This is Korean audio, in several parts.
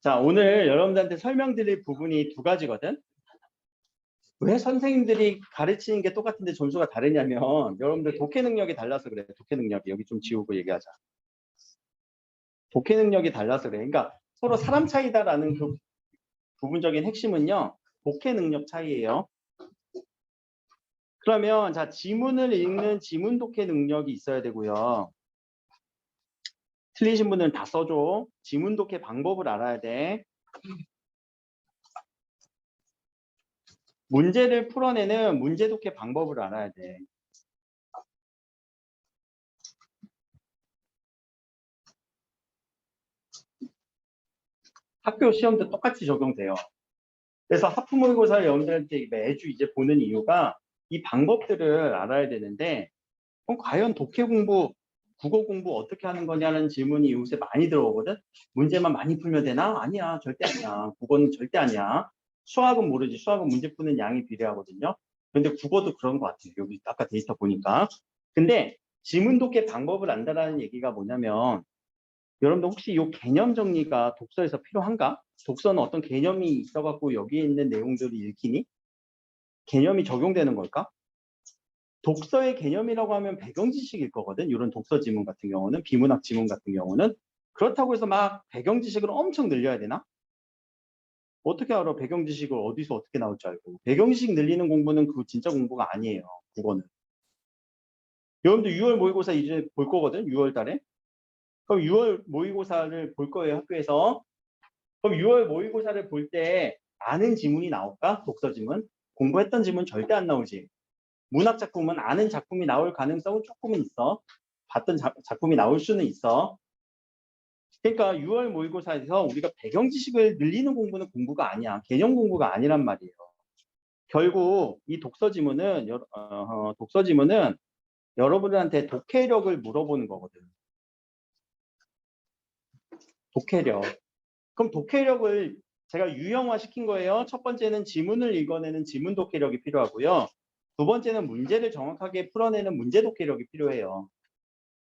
자, 오늘 여러분들한테 설명드릴 부분이 두 가지거든. 왜 선생님들이 가르치는 게 똑같은데 점수가 다르냐면 여러분들 독해 능력이 달라서 그래. 독해 능력이. 여기 좀 지우고 얘기하자. 독해 능력이 달라서 그래. 그러니까 서로 사람 차이다라는 그 부분적인 핵심은요. 독해 능력 차이예요. 그러면 자, 지문을 읽는 지문 독해 능력이 있어야 되고요. 틀리신 분들은 다 써줘. 지문 독해 방법을 알아야 돼. 문제를 풀어내는 문제 독해 방법을 알아야 돼. 학교 시험도 똑같이 적용돼요. 그래서 하프모의고사를 여러분들한테 매주 이제 보는 이유가 이 방법들을 알아야 되는데 그럼 과연 독해 공부, 국어 공부 어떻게 하는 거냐는 질문이 요새 많이 들어오거든. 문제만 많이 풀면 되나? 아니야, 절대 아니야. 국어는 절대 아니야. 수학은 모르지. 수학은 문제 푸는 양이 비례하거든요. 근데 국어도 그런 것 같아요. 여기 아까 데이터 보니까. 근데 지문 독해 방법을 안다라는 얘기가 뭐냐면 여러분들 혹시 이 개념 정리가 독서에서 필요한가? 독서는 어떤 개념이 있어갖고 여기에 있는 내용들이 읽히니? 개념이 적용되는 걸까? 독서의 개념이라고 하면 배경 지식일 거거든. 이런 독서 지문 같은 경우는, 비문학 지문 같은 경우는. 그렇다고 해서 막 배경 지식을 엄청 늘려야 되나? 어떻게 알아? 배경 지식을 어디서 어떻게 나올 줄 알고. 배경 지식 늘리는 공부는 그거 진짜 공부가 아니에요. 국어는. 여러분들 6월 모의고사 이제 볼 거거든. 6월 달에. 그럼 6월 모의고사를 볼 거예요. 학교에서. 그럼 6월 모의고사를 볼 때 아는 지문이 나올까? 독서 지문? 공부했던 지문 절대 안 나오지. 문학 작품은 아는 작품이 나올 가능성은 조금은 있어. 봤던 작품이 나올 수는 있어. 그러니까 6월 모의고사에서 우리가 배경 지식을 늘리는 공부는 공부가 아니야. 개념 공부가 아니란 말이에요. 결국 이 독서 지문은 여러분들한테 독해력을 물어보는 거거든. 독해력. 그럼 독해력을 제가 유형화 시킨 거예요. 첫 번째는 지문을 읽어내는 지문 독해력이 필요하고요. 두 번째는 문제를 정확하게 풀어내는 문제 독해력이 필요해요.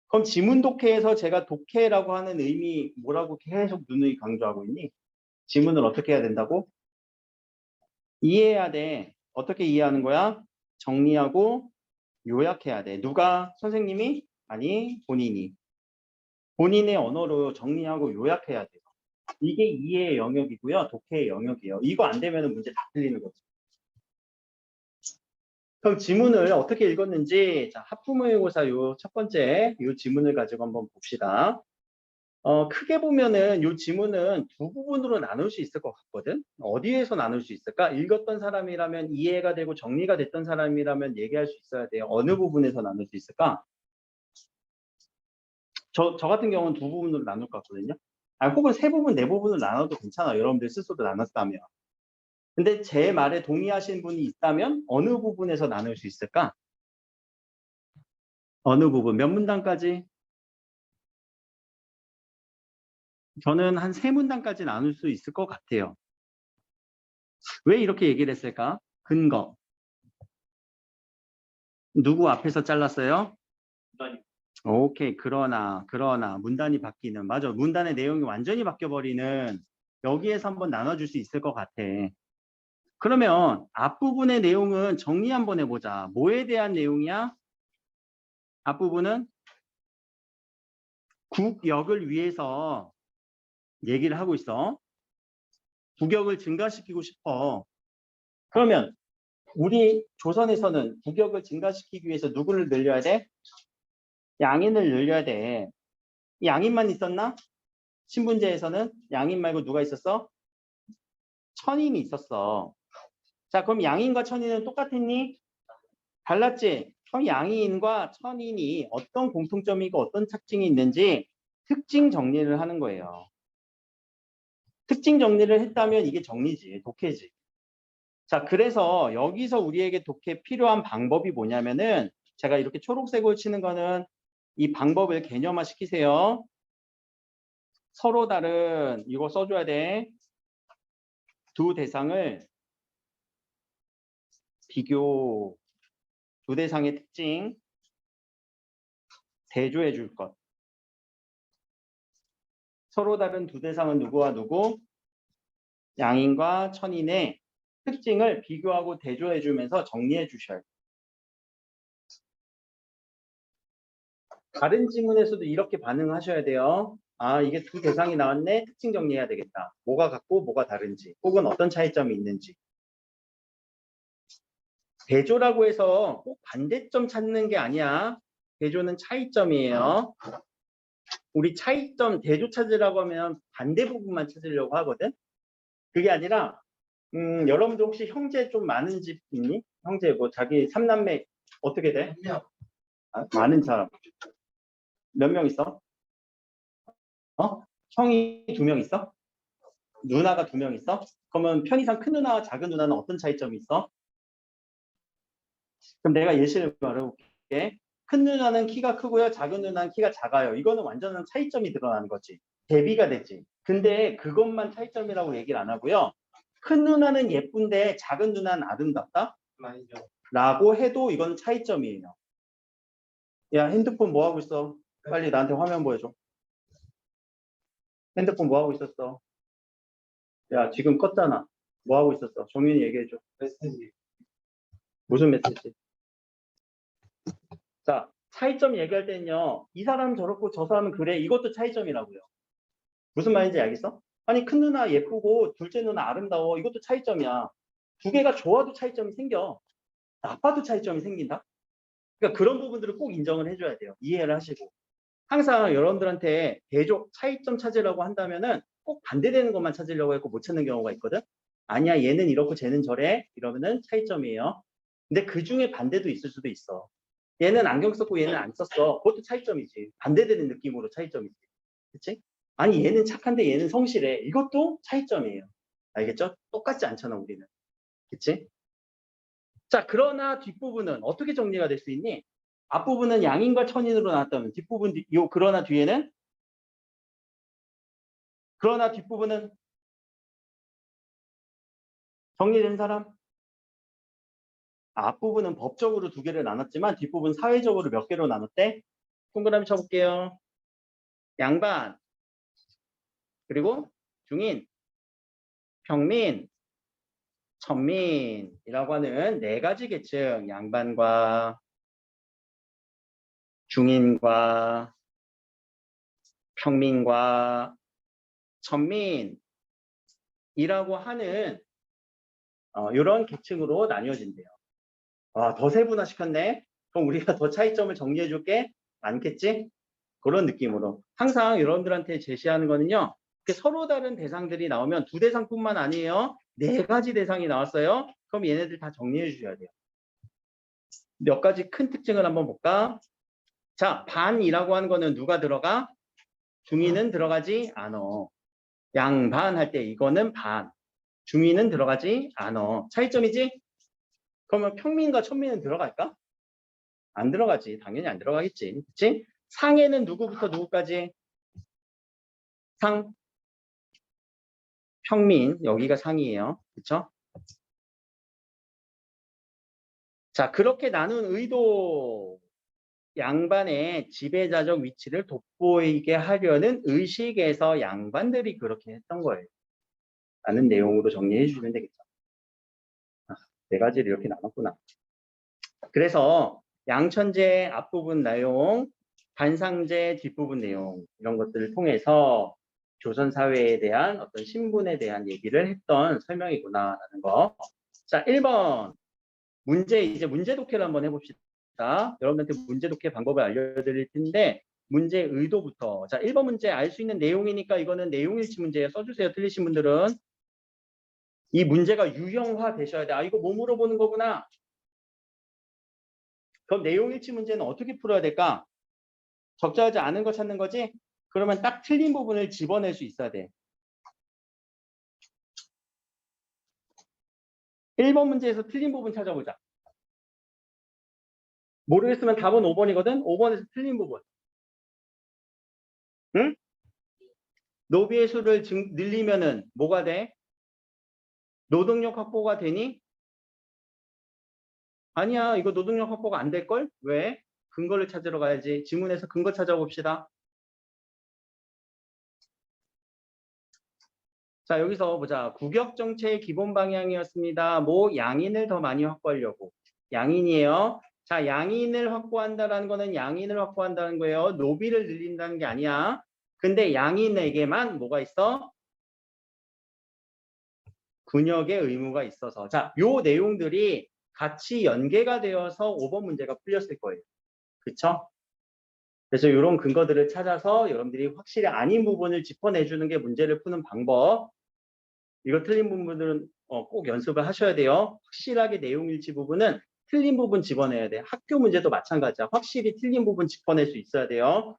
그럼 지문 독해에서 제가 독해라고 하는 의미 뭐라고 계속 누누이 강조하고 있니? 지문을 어떻게 해야 된다고? 이해해야 돼. 어떻게 이해하는 거야? 정리하고 요약해야 돼. 누가? 선생님이? 아니, 본인이. 본인의 언어로 정리하고 요약해야 돼요. 이게 이해의 영역이고요. 독해의 영역이에요. 이거 안 되면 문제 다 틀리는 거죠. 그럼 지문을 어떻게 읽었는지 자, 하프모의고사 요 첫 번째 요 지문을 가지고 한번 봅시다. 크게 보면은 요 지문은 두 부분으로 나눌 수 있을 것 같거든. 어디에서 나눌 수 있을까? 읽었던 사람이라면 이해가 되고 정리가 됐던 사람이라면 얘기할 수 있어야 돼요. 어느 부분에서 나눌 수 있을까? 저 같은 경우는 두 부분으로 나눌 것 같거든요. 혹은 세 부분, 네 부분으로 나눠도 괜찮아요. 여러분들 스스로 나눴다면. 근데 제 말에 동의하시는 분이 있다면 어느 부분에서 나눌 수 있을까? 어느 부분? 몇 문단까지? 저는 한 세 문단까지 나눌 수 있을 것 같아요. 왜 이렇게 얘기를 했을까? 근거. 누구 앞에서 잘랐어요? 오케이. 그러나 문단이 바뀌는. 맞아. 문단의 내용이 완전히 바뀌어버리는 여기에서 한번 나눠줄 수 있을 것 같아. 그러면 앞부분의 내용은 정리 한번 해보자. 뭐에 대한 내용이야? 앞부분은 국역을 위해서 얘기를 하고 있어. 국역을 증가시키고 싶어. 그러면 우리 조선에서는 국역을 증가시키기 위해서 누구를 늘려야 돼? 양인을 늘려야 돼. 양인만 있었나? 신분제에서는 양인 말고 누가 있었어? 천인이 있었어. 자, 그럼 양인과 천인은 똑같았니? 달랐지? 그럼 양인과 천인이 어떤 공통점이 있고 어떤 특징이 있는지 특징 정리를 하는 거예요. 특징 정리를 했다면 이게 정리지, 독해지. 자, 그래서 여기서 우리에게 독해 필요한 방법이 뭐냐면은 제가 이렇게 초록색으로 치는 거는 이 방법을 개념화 시키세요. 서로 다른 이거 써줘야 돼. 두 대상을 비교, 두 대상의 특징 대조해 줄 것. 서로 다른 두 대상은 누구와 누구? 양인과 천인의 특징을 비교하고 대조해 주면서 정리해 주셔야 돼요. 다른 지문에서도 이렇게 반응하셔야 돼요. 아, 이게 두 대상이 나왔네. 특징 정리해야 되겠다. 뭐가 같고 뭐가 다른지, 혹은 어떤 차이점이 있는지. 대조라고 해서 꼭 반대점 찾는 게 아니야. 대조는 차이점이에요. 우리 차이점 대조 찾으라고 하면 반대 부분만 찾으려고 하거든. 그게 아니라 여러분들 혹시 형제 좀 많은 집 있니? 형제 뭐 자기 삼남매 어떻게 돼? 아, 많은 사람. 몇 명 있어? 어? 형이 2명 있어? 누나가 2명 있어? 그러면 편의상 큰 누나와 작은 누나는 어떤 차이점이 있어? 그럼 내가 예시를 말해볼게. 큰 누나는 키가 크고요. 작은 누나는 키가 작아요. 이거는 완전한 차이점이 드러나는 거지. 대비가 되지. 근데 그것만 차이점이라고 얘기를 안 하고요. 큰 누나는 예쁜데 작은 누나는 아름답다? 아니죠. 라고 해도 이건 차이점이에요. 야, 핸드폰 뭐 하고 있어? 빨리 나한테 화면 보여줘. 핸드폰 뭐 하고 있었어? 야, 지금 껐잖아. 뭐 하고 있었어? 정윤이 얘기해줘. 메시지. 무슨 메시지? 자, 차이점 얘기할 때는요. 이 사람은 저렇고 저 사람은 그래. 이것도 차이점이라고요. 무슨 말인지 알겠어? 아니, 큰 누나 예쁘고 둘째 누나 아름다워. 이것도 차이점이야. 두 개가 좋아도 차이점이 생겨. 나빠도 차이점이 생긴다? 그러니까 그런 부분들을 꼭 인정을 해줘야 돼요. 이해를 하시고. 항상 여러분들한테 대조, 차이점 찾으려고 한다면은 꼭 반대되는 것만 찾으려고 했고 못 찾는 경우가 있거든? 아니야, 얘는 이렇고 쟤는 저래. 이러면은 차이점이에요. 근데 그 중에 반대도 있을 수도 있어. 얘는 안경 썼고 얘는 안 썼어. 그것도 차이점이지. 반대되는 느낌으로 차이점이지. 그치? 아니, 얘는 착한데 얘는 성실해. 이것도 차이점이에요. 알겠죠? 똑같지 않잖아, 우리는. 그치? 자, 그러나 뒷부분은 어떻게 정리가 될 수 있니? 앞부분은 양인과 천인으로 나왔다면 뒷부분, 요 그러나 뒤에는? 그러나 뒷부분은 정리된 사람? 앞부분은 법적으로 2개를 나눴지만 뒷부분 사회적으로 몇 개로 나눴대? 동그라미 쳐볼게요. 양반, 그리고 중인, 평민, 천민이라고 하는 4가지 계층, 양반과 중인과 평민과 천민이라고 하는 이런 계층으로 나뉘어진대요. 더 세분화시켰네. 그럼 우리가 더 차이점을 정리해 줄게. 많겠지? 그런 느낌으로. 항상 여러분들한테 제시하는 거는요. 서로 다른 대상들이 나오면 2대상뿐만 아니에요. 4가지 대상이 나왔어요. 그럼 얘네들 다 정리해 주셔야 돼요. 몇 가지 큰 특징을 한번 볼까? 자, 반이라고 하는 거는 누가 들어가? 중인은 들어가지 않아. 양반 할 때 이거는 반. 중인은 들어가지 않아. 차이점이지? 그러면 평민과 천민은 들어갈까? 안 들어가지. 당연히 안 들어가겠지. 그치? 상에는 누구부터 누구까지? 상, 평민. 여기가 상이에요. 그쵸? 자, 그렇게 나눈 의도. 양반의 지배자적 위치를 돋보이게 하려는 의식에서 양반들이 그렇게 했던 거예요. 라는 내용으로 정리해 주시면 되겠죠. 4가지를 이렇게 나눴구나. 그래서 양천제 앞부분 내용, 반상제 뒷부분 내용 이런 것들을 통해서 조선 사회에 대한 어떤 신분에 대한 얘기를 했던 설명이구나라는 거. 자, 1번 이제 문제 독해를 한번 해봅시다. 여러분한테 문제 독해 방법을 알려드릴 텐데 문제 의도부터. 자, 1번 문제 알 수 있는 내용이니까 이거는 내용일치 문제 써주세요. 틀리신 분들은. 이 문제가 유형화 되셔야 돼. 아, 이거 뭐 물어보는 거구나. 그럼 내용일치 문제는 어떻게 풀어야 될까? 적절하지 않은 거 찾는 거지? 그러면 딱 틀린 부분을 집어낼 수 있어야 돼. 1번 문제에서 틀린 부분 찾아보자. 모르겠으면 답은 5번이거든? 5번에서 틀린 부분. 응? 노비의 수를 늘리면은 뭐가 돼? 노동력 확보가 되니? 아니야, 이거 노동력 확보가 안 될걸? 왜? 근거를 찾으러 가야지. 지문에서 근거 찾아봅시다. 자, 여기서 보자. 국역 정책의 기본 방향이었습니다. 뭐 양인을 더 많이 확보하려고. 양인이에요. 자, 양인을 확보한다라는 거는 양인을 확보한다는 거예요. 노비를 늘린다는 게 아니야. 근데 양인에게만 뭐가 있어? 군역의 의무가 있어서. 자, 요 내용들이 같이 연계가 되어서 5번 문제가 풀렸을 거예요. 그쵸? 그래서 이런 근거들을 찾아서 여러분들이 확실히 아닌 부분을 짚어내주는 게 문제를 푸는 방법. 이거 틀린 부분들은 꼭 연습을 하셔야 돼요. 확실하게 내용 일치 부분은 틀린 부분 집어내야 돼. 학교 문제도 마찬가지야. 확실히 틀린 부분 짚어낼 수 있어야 돼요.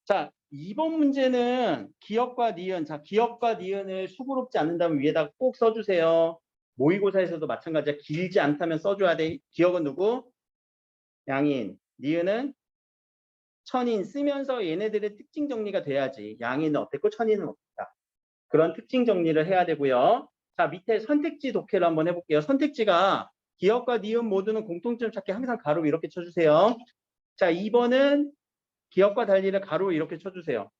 자, 2번 문제는 기역과 니은. 자, 기역과 니은을 수고롭지 않는다면 위에다가 꼭 써주세요. 모의고사에서도 마찬가지야. 길지 않다면 써줘야 돼. 기역은 누구? 양인. 니은은 천인. 쓰면서 얘네들의 특징 정리가 돼야지. 양인은 어땠고 천인은 어땠다. 그런 특징 정리를 해야 되고요. 자, 밑에 선택지 독해를 한번 해볼게요. 선택지가 기역과 니은 모두는 공통점 찾기 항상 가로 이렇게 쳐주세요. 자, 2번은 기역과 달리를 가로 이렇게 쳐주세요.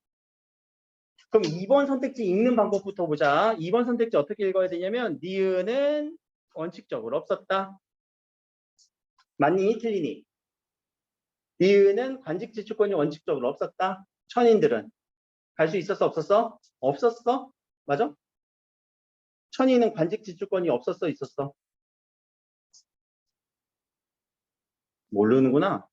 그럼 2번 선택지 읽는 방법부터 보자. 2번 선택지 어떻게 읽어야 되냐면 니은은 원칙적으로 없었다. 맞니? 틀리니? 니은은 관직 지주권이 원칙적으로 없었다. 천인들은 갈 수 있었어? 없었어? 없었어? 맞아? 천인은 관직 지주권이 없었어? 있었어? 모르는구나.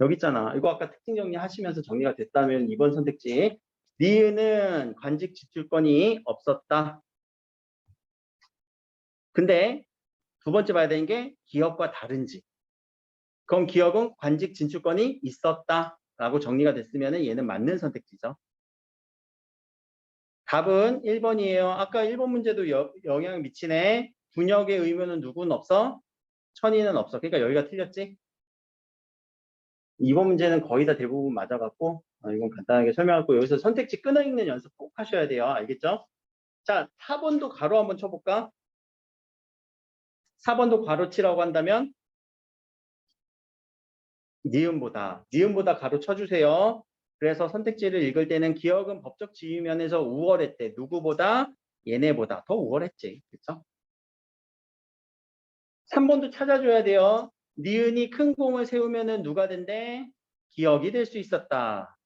여기 있잖아. 이거 아까 특징 정리하시면서 정리가 됐다면 2번 선택지. 니은은 관직 지출권이 없었다. 근데 두 번째 봐야 되는 게 기업과 다른지. 그럼 기업은 관직 진출권이 있었다라고 정리가 됐으면 얘는 맞는 선택지죠. 답은 1번이에요. 아까 1번 문제도 영향을 미치네. 분역의 의무는 누구는 없어? 천인은 없어. 그러니까 여기가 틀렸지? 2번 문제는 거의 다 대부분 맞아갖고 이건 간단하게 설명하고 여기서 선택지 끊어 읽는 연습 꼭 하셔야 돼요. 알겠죠? 자, 4번도 가로 한번 쳐볼까? 4번도 가로 치라고 한다면 니은보다 가로 쳐주세요. 그래서 선택지를 읽을 때는 기억은 법적 지위면에서 우월했대. 누구보다? 얘네보다 더 우월했지. 그렇죠? 3번도 찾아줘야 돼요. 니은이 큰 공을 세우면은 누가 된대? 기억이 될 수 있었다.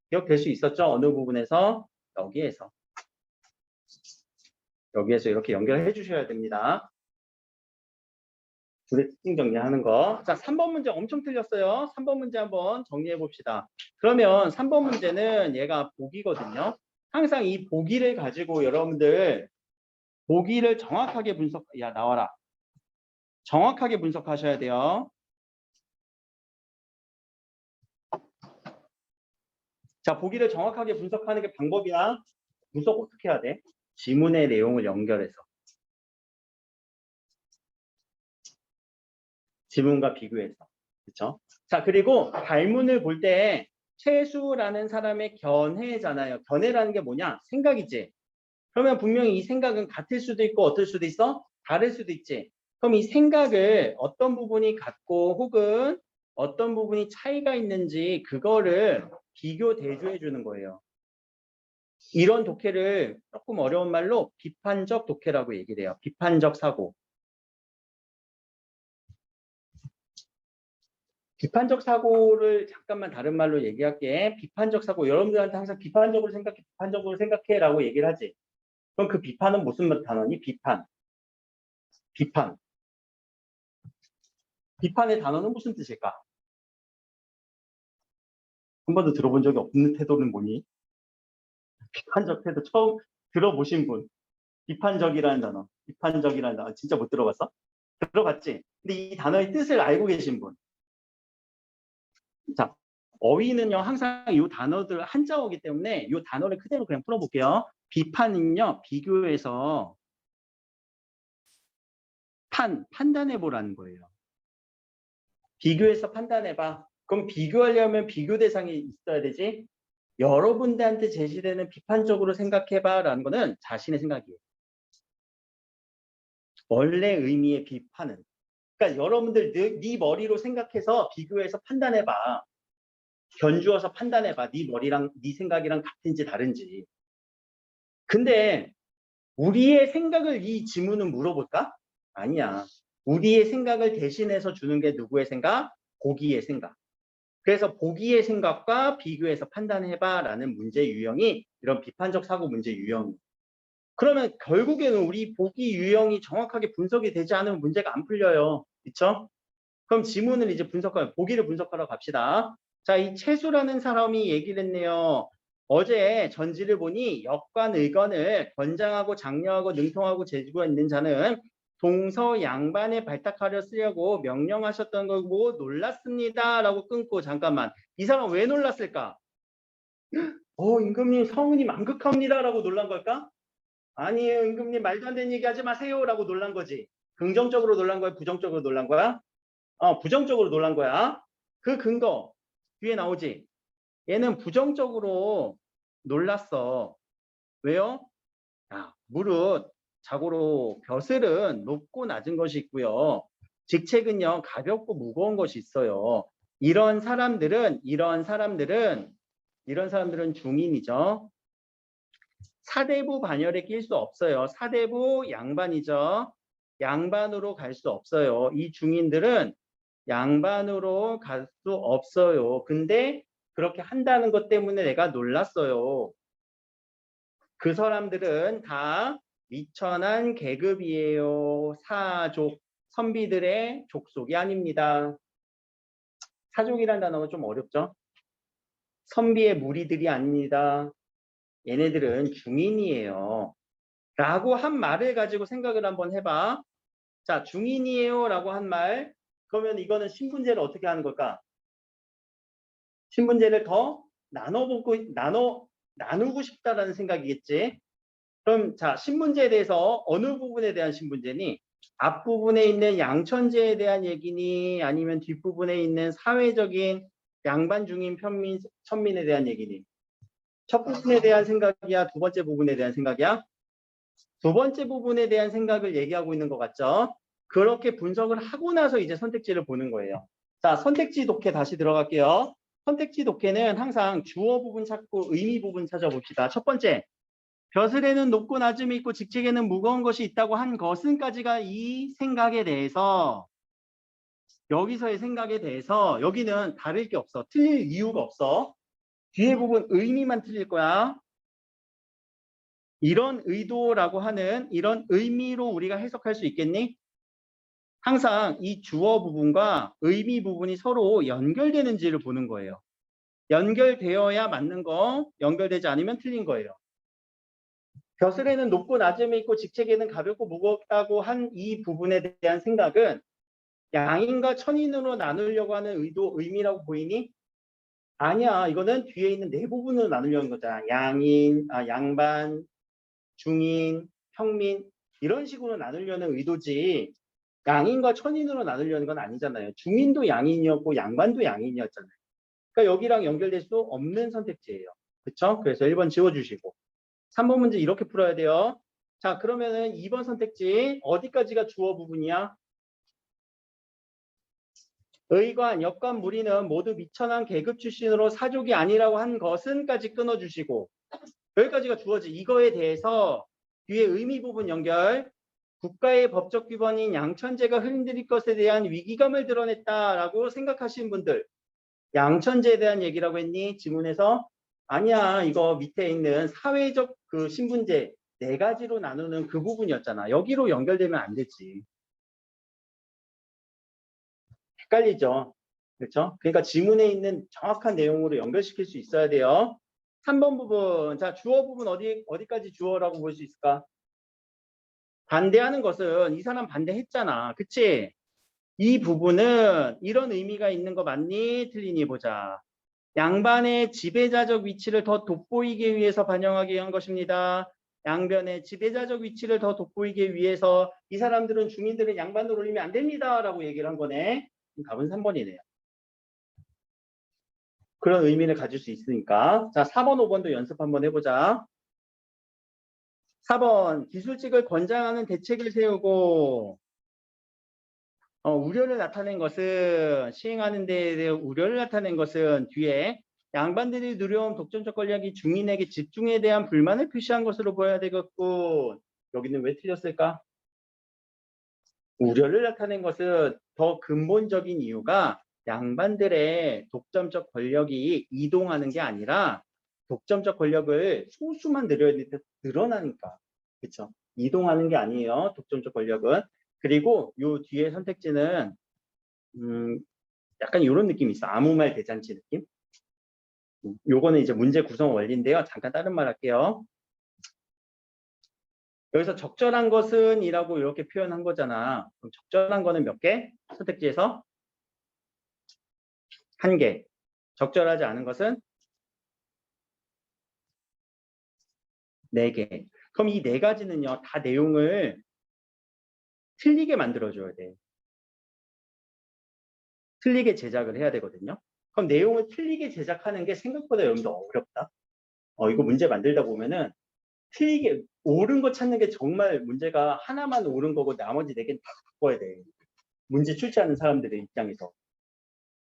기억될 수 있었죠? 어느 부분에서? 여기에서 이렇게 연결해 주셔야 됩니다. 둘의 특징 정리하는 거. 자, 3번 문제 엄청 틀렸어요. 3번 문제 한번 정리해 봅시다. 그러면 3번 문제는 얘가 보기거든요. 항상 이 보기를 가지고 여러분들 보기를 정확하게 나와라. 정확하게 분석하셔야 돼요. 자, 보기를 정확하게 분석하는 게 방법이야. 분석 어떻게 해야 돼? 지문의 내용을 연결해서. 지문과 비교해서. 그렇죠? 자, 그리고 발문을 볼 때 최수라는 사람의 견해잖아요. 견해라는 게 뭐냐? 생각이지. 그러면 분명히 이 생각은 같을 수도 있고 어떨 수도 있어? 다를 수도 있지. 그럼 이 생각을 어떤 부분이 같고 혹은 어떤 부분이 차이가 있는지 그거를 비교 대조해 주는 거예요. 이런 독해를 조금 어려운 말로 비판적 독해라고 얘기를 해요. 비판적 사고. 비판적 사고를 잠깐만 다른 말로 얘기할게. 비판적 사고. 여러분들한테 항상 비판적으로 생각해 라고 얘기를 하지. 그럼 그 비판은 무슨 단어니? 비판. 비판의 단어는 무슨 뜻일까? 한 번도 들어본 적이 없는 태도는 뭐니? 비판적 태도 처음 들어보신 분. 비판적이라는 단어 진짜 못 들어봤어? 들어봤지? 근데 이 단어의 뜻을 알고 계신 분. 자, 어휘는요 항상 이 단어들 한자어기 때문에 이 단어를 그대로 그냥 풀어볼게요. 비판은요 비교해서 판단해보라는 거예요. 비교해서 판단해봐. 그럼 비교하려면 비교 대상이 있어야 되지. 여러분들한테 제시되는 비판적으로 생각해봐라는 거는 자신의 생각이에요. 원래 의미의 비판은. 그러니까 여러분들 네 머리로 생각해서 비교해서 판단해봐. 견주어서 판단해봐. 네 머리랑 네 생각이랑 같은지 다른지. 근데 우리의 생각을 이 지문은 물어볼까? 아니야. 우리의 생각을 대신해서 주는 게 누구의 생각? 보기의 생각. 그래서 보기의 생각과 비교해서 판단해봐 라는 문제 유형이 이런 비판적 사고 문제 유형이에요. 그러면 결국에는 우리 보기 유형이 정확하게 분석이 되지 않으면 문제가 안 풀려요. 그렇죠? 그럼 지문을 이제 분석하면 보기를 분석하러 갑시다. 자, 이 채수라는 사람이 얘기를 했네요. 어제 전지를 보니 역관의건을 권장하고 장려하고 능통하고 재주가 있는 자는 동서 양반에 발탁하려 쓰려고 명령하셨던 걸 보고 놀랐습니다. 라고 끊고 잠깐만. 이 사람 왜 놀랐을까? 임금님 성은이 망극합니다. 라고 놀란 걸까? 아니에요. 임금님 말도 안 되는 얘기 하지 마세요. 라고 놀란 거지. 긍정적으로 놀란 거야? 부정적으로 놀란 거야? 부정적으로 놀란 거야. 그 근거 뒤에 나오지. 얘는 부정적으로 놀랐어. 왜요? 무릇 자고로 벼슬은 높고 낮은 것이 있고요. 직책은요 가볍고 무거운 것이 있어요. 이런 사람들은 중인이죠. 사대부 반열에 낄 수 없어요. 사대부 양반이죠. 양반으로 갈 수 없어요. 이 중인들은 양반으로 갈 수 없어요. 근데 그렇게 한다는 것 때문에 내가 놀랐어요. 그 사람들은 다 미천한 계급이에요. 사족, 선비들의 족속이 아닙니다. 사족이란 단어가 좀 어렵죠? 선비의 무리들이 아닙니다. 얘네들은 중인이에요. 라고 한 말을 가지고 생각을 한번 해봐. 자, 중인이에요 라고 한 말. 그러면 이거는 신분제를 어떻게 하는 걸까? 신분제를 더 나누고 싶다라는 생각이겠지. 그럼 자, 신분제에 대해서 어느 부분에 대한 신분제니? 앞부분에 있는 양천제에 대한 얘기니 아니면 뒷부분에 있는 사회적인 양반 중인 편민 천민에 대한 얘기니? 첫 부분에 대한 생각이야? 두 번째 부분에 대한 생각이야? 두 번째 부분에 대한 생각을 얘기하고 있는 것 같죠? 그렇게 분석을 하고 나서 이제 선택지를 보는 거예요. 자, 선택지 독해 다시 들어갈게요. 선택지 독해는 항상 주어 부분 찾고 의미 부분 찾아봅시다. 첫 번째, 벼슬에는 높고 낮음이 있고 직책에는 무거운 것이 있다고 한 것은까지가 이 생각에 대해서 여기서의 생각에 대해서 여기는 다를 게 없어. 틀릴 이유가 없어. 뒤에 부분 의미만 틀릴 거야. 이런 의도라고 하는 이런 의미로 우리가 해석할 수 있겠니? 항상 이 주어 부분과 의미 부분이 서로 연결되는지를 보는 거예요. 연결되어야 맞는 거, 연결되지 않으면 틀린 거예요. 벼슬에는 높고 낮음이 있고 직책에는 가볍고 무겁다고 한 이 부분에 대한 생각은 양인과 천인으로 나누려고 하는 의미라고 보이니? 아니야. 이거는 뒤에 있는 네 부분으로 나누려는 거잖아. 양반, 중인, 평민 이런 식으로 나누려는 의도지 양인과 천인으로 나누려는 건 아니잖아요. 중인도 양인이었고 양반도 양인이었잖아요. 그러니까 여기랑 연결될 수 없는 선택지예요. 그렇죠? 그래서 1번 지워주시고 3번 문제 이렇게 풀어야 돼요. 자, 그러면은 2번 선택지 어디까지가 주어 부분이야? 의관, 역관, 무리는 모두 미천한 계급 출신으로 사족이 아니라고 한 것은까지 끊어주시고 여기까지가 주어지. 이거에 대해서 뒤에 의미 부분 연결. 국가의 법적 기반인 양천제가 흔들릴 것에 대한 위기감을 드러냈다라고 생각하시는 분들. 양천제에 대한 얘기라고 했니? 지문에서? 아니야. 이거 밑에 있는 사회적 그 신분제 네 가지로 나누는 그 부분이었잖아. 여기로 연결되면 안 되지. 헷갈리죠? 그렇죠? 그러니까 지문에 있는 정확한 내용으로 연결시킬 수 있어야 돼요. 3번 부분. 자, 주어 부분 어디까지 주어라고 볼 수 있을까? 반대하는 것은 이 사람 반대했잖아. 그치? 이 부분은 이런 의미가 있는 거 맞니? 틀리니 보자. 양반의 지배자적 위치를 더 돋보이기 위해서 반영하기 위한 것입니다. 양변의 지배자적 위치를 더 돋보이기 위해서 이 사람들은 주민들은 양반으로 올리면 안 됩니다. 라고 얘기를 한 거네. 답은 3번이네요. 그런 의미를 가질 수 있으니까. 자, 4번, 5번도 연습 한번 해보자. 4번, 기술직을 권장하는 대책을 세우고 우려를 나타낸 것은 시행하는 데에 대해 우려를 나타낸 것은 뒤에 양반들이 누려온 독점적 권력이 중인에게 집중에 대한 불만을 표시한 것으로 보여야 되겠고, 여기는 왜 틀렸을까? 우려를 나타낸 것은 더 근본적인 이유가 양반들의 독점적 권력이 이동하는 게 아니라 독점적 권력을 소수만 늘어나니까. 그렇죠? 이동하는 게 아니에요. 독점적 권력은. 그리고 요 뒤에 선택지는 약간 이런 느낌이 있어. 아무 말 대잔치 느낌. 요거는 이제 문제 구성 원리인데요. 잠깐 다른 말 할게요. 여기서 적절한 것은 이라고 이렇게 표현한 거잖아. 그럼 적절한 거는 몇 개? 선택지에서 한 개. 적절하지 않은 것은 네 개. 그럼 이 네 가지는요, 다 내용을 틀리게 만들어줘야 돼. 틀리게 제작을 해야 되거든요. 그럼 내용을 틀리게 제작하는 게 생각보다 여러분들 어렵다. 이거 문제 만들다 보면은 틀리게 옳은 거 찾는 게 정말 문제가 하나만 옳은 거고 나머지 네 개는 다 바꿔야 돼. 문제 출제하는 사람들의 입장에서.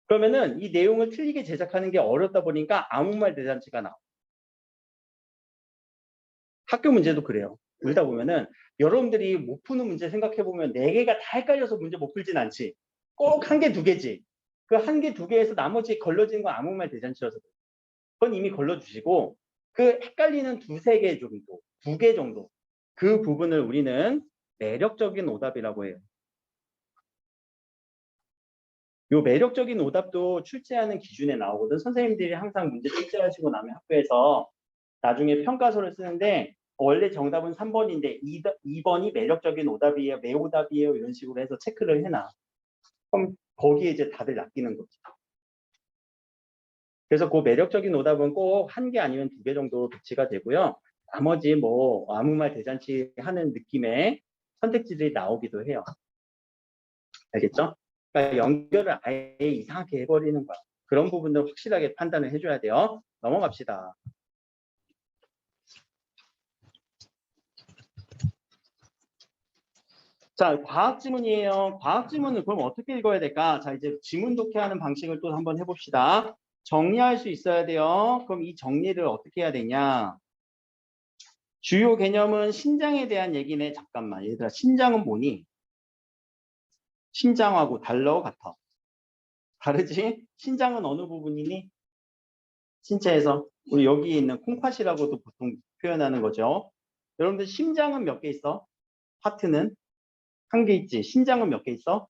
그러면은 이 내용을 틀리게 제작하는 게 어렵다 보니까 아무 말 대잔치가 나와. 학교 문제도 그래요. 그러다 보면은 여러분들이 못 푸는 문제 생각해 보면 네 개가 다 헷갈려서 문제 못 풀진 않지. 꼭 한 개, 두 개지. 그 한 개, 두 개에서 나머지 걸러지는 건 아무 말 대잔치여서 그래. 그건 이미 걸러주시고 그 헷갈리는 두세 개 정도, 두 개 정도 그 부분을 우리는 매력적인 오답이라고 해요. 요 매력적인 오답도 출제하는 기준에 나오거든. 선생님들이 항상 문제 출제하시고 나면 학교에서 나중에 평가서를 쓰는데 원래 정답은 3번인데 2번이 매력적인 오답이에요, 매오답이에요 이런 식으로 해서 체크를 해놔. 그럼 거기에 이제 다들 낚이는 거지. 그래서 그 매력적인 오답은 꼭 한 개 아니면 두 개 정도 배치가 되고요. 나머지 뭐 아무 말 대잔치 하는 느낌의 선택지들이 나오기도 해요. 알겠죠? 그러니까 연결을 아예 이상하게 해버리는 거야. 그런 부분들 확실하게 판단을 해줘야 돼요. 넘어갑시다. 자, 과학 지문이에요. 과학 지문을 그럼 어떻게 읽어야 될까? 자, 이제 지문 독해하는 방식을 또 한번 해봅시다. 정리할 수 있어야 돼요. 그럼 이 정리를 어떻게 해야 되냐? 주요 개념은 신장에 대한 얘기네. 잠깐만. 얘들아, 신장은 뭐니? 신장하고 달러 같아. 다르지? 신장은 어느 부분이니? 신체에서. 우리 여기 있는 콩팥이라고도 보통 표현하는 거죠. 여러분들 심장은 몇 개 있어? 하트는 한 개 있지. 신장은 몇 개 있어?